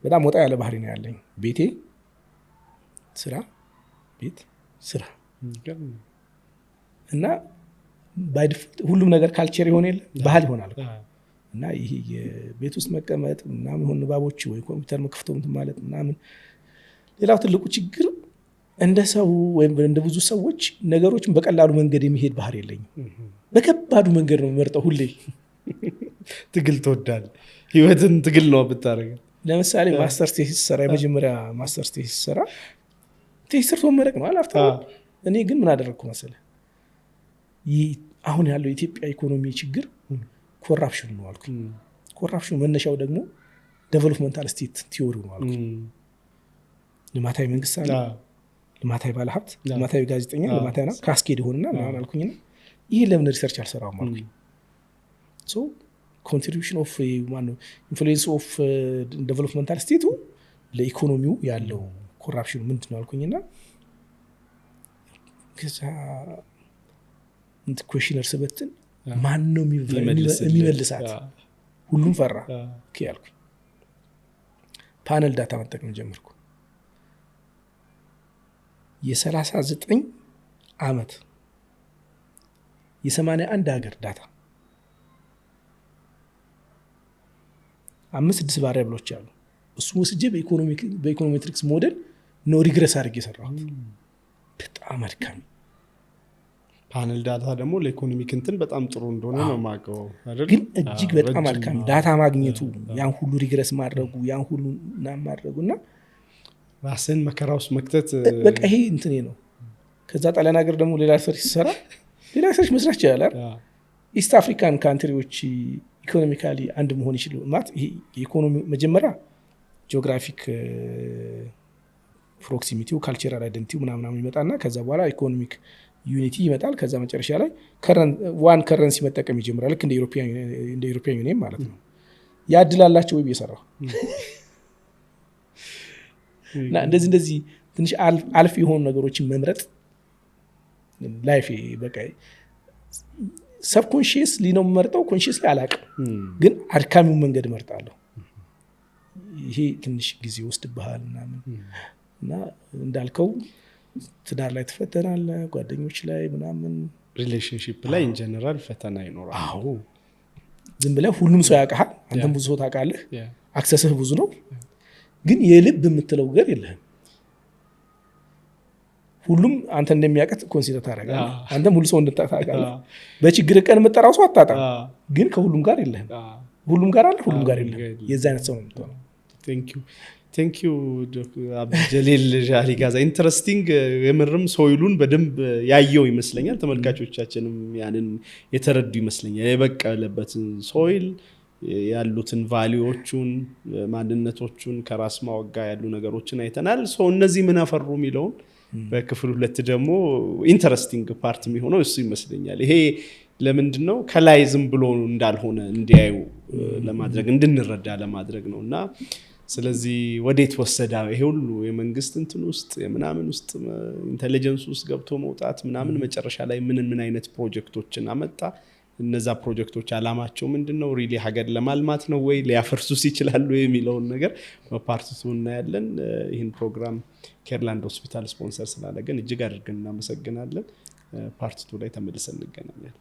በጣም ወጣ ያለ ባህሪ ነው ያለኝ። ቤቴ ስራ፣ ቤት ስራ እና ሁሉም ነገር ካልቸር ይሆን የለ ባህል ይሆናል እና ይሄ የቤት ውስጥ መቀመጥ ምናምን ሆነ ንባቦች ወይ ኮምፒውተር መክፈተው ማለት ምናምን። ሌላው ትልቁ ችግር እንደ ሰው ወይም እንደ ብዙ ሰዎች ነገሮችን በቀላሉ መንገድ የሚሄድ ባህሪ የለኝም። በከባዱ መንገድ ነው የምመርጠው ሁሌ። ትግል ትወዳለህ? ህይወትን ትግል ነው ብታረጋው። ለምሳሌ ማስተር ቴሲስ ሰራ፣ የመጀመሪያ ማስተር ቴሲስ ሰራ፣ ቴሲስ ሰርቶ መረቅ ነው አላፍታ። እኔ ግን ምን አደረግኩ መሰለህ? አሁን ያለው የኢትዮጵያ ኢኮኖሚ ችግር ኮራፕሽን ነው አልኩ። ኮራፕሽን መነሻው ደግሞ ዴቨሎፕመንታል ስቴት ቲዮሪ ነው አልኩ። ልማታዊ መንግስት አለ፣ ልማታዊ ባለሀብት፣ ልማታዊ ጋዜጠኛ፣ ልማታዊ ካስኬድ ሆንና ምናምን አልኩኝና ይሄ ለምን ሪሰርች አልሰራውም አልኩኝ። ሶ ኮንትሪቢዩሽን ኦፍ ኢንፍሉዌንስ ኦፍ ዴቨሎፕመንታል ስቴቱ ለኢኮኖሚው ያለው ኮራፕሽኑ ምንድን ነው አልኩኝና ከዛ ኩዌሽነር ስበትን ማን ነው የሚመልሳት? ሁሉም ፈራ ያልኩኝ። ፓነል ዳታ መጠቀም ጀመርኩ። የ39 ዓመት የ81 ሀገር ዳታ 5-6 ቫሪያብሎች አሉ። እሱ ወስጄ በኢኮኖሜትሪክስ ሞዴል ነው ሪግረስ አድርጌ የሰራሁት። በጣም አድካሚ ፓነል ዳታ ደግሞ ለኢኮኖሚክ እንትን በጣም ጥሩ እንደሆነ ነው የማውቀው አይደል? ግን እጅግ በጣም አድካሚ ዳታ ማግኘቱ፣ ያን ሁሉ ሪግረስ ማድረጉ፣ ያን ሁሉ ማድረጉና ራስን መከራ ውስጥ መክተት በቃ ይሄ እንትኔ ነው። ከዛ ጣሊያን ሀገር ደግሞ ሌላ ሪሰርች ሲሰራ ሌላ ሪሰርች መስራት ይችላል። ኢስት አፍሪካን ካንትሪዎች ኢኮኖሚካሊ አንድ መሆን ይችላል ማለት ይሄ የኢኮኖሚ መጀመሪያ ጂኦግራፊክ ፕሮክሲሚቲው ካልቸራል አይደንቲቲው ምናምን ይመጣና ከዛ በኋላ ኢኮኖሚክ ዩኒቲ ይመጣል። ከዛ መጨረሻ ላይ ዋን ከረንሲ መጠቀም ይጀምራል። ልክ እንደ ኢሮፒያን ዩኒየን ማለት ነው። ያድላላቸው ወይ እየሰራው እና እንደዚህ ትንሽ አልፍ የሆኑ ነገሮችን መምረጥ ላይፍ በቃ ሰብኮንሺየስሊ ነው የምመርጠው። ኮንሺየስሊ አላውቅም፣ ግን አድካሚውን መንገድ እመርጣለሁ። ይሄ ትንሽ ጊዜ ወስድብሃል ምናምን እና እንዳልከው ትዳር ላይ ትፈተናለህ፣ ጓደኞች ላይ ምናምን፣ ሪሌሽንሺፕ ላይ ኢን ጀነራል ፈተና ይኖራል። አዎ ዝም ብለህ ሁሉም ሰው ያውቃል፣ አንተም ብዙ ሰው ታውቃለህ፣ አክሰስህ ብዙ ነው፣ ግን የልብ የምትለው ነገር የለህም። ሁሉም አንተ እንደሚያውቀት ኮንሲደር ታደርጋለህ፣ አንተም ሁሉ ሰው እንደታውቃለህ። በችግር ቀን የምጠራው ሰው አታጣም፣ ግን ከሁሉም ጋር የለህም። ሁሉም ጋር አለ፣ ሁሉም ጋር የለህም። የዛ አይነት ሰው ነው የምትሆነው። ቴንክ ዩ አብዱልጀሊል ጃሊጋዛ። ኢንትረስቲንግ የምርም ሶይሉን በደንብ ያየው ይመስለኛል። ተመልካቾቻችንም ያንን የተረዱ ይመስለኛል። የበቀለበትን ሶይል ያሉትን ቫሊዎቹን፣ ማንነቶቹን ከራስ ማወጋ ያሉ ነገሮችን አይተናል። እነዚህ ምን አፈሩ የሚለውን በክፍል 2 ደግሞ ኢንተረስቲንግ ፓርት የሚሆነው እሱ ይመስለኛል። ይሄ ለምንድነው ከላይ ዝም ብሎ እንዳልሆነ እንዲያዩ ለማድረግ እንድንረዳ ለማድረግ ነው። እና ስለዚህ ወዴት ወሰዳ ይሄ ሁሉ የመንግስት እንትን ውስጥ የምናምን ውስጥ ኢንተለጀንስ ውስጥ ገብቶ መውጣት ምናምን መጨረሻ ላይ ምን አይነት ፕሮጀክቶችን አመጣ እነዛ ፕሮጀክቶች አላማቸው ምንድነው? ሪሊ ሀገር ለማልማት ነው ወይ ሊያፈርሱስ ይችላሉ የሚለውን ነገር በፓርት 2 እናያለን። ይህን ፕሮግራም ኬርላንድ ሆስፒታል ስፖንሰር ስላደረገን እጅግ አድርገን እናመሰግናለን። ፓርት 2 ላይ ተመልሰን እንገናኛለን።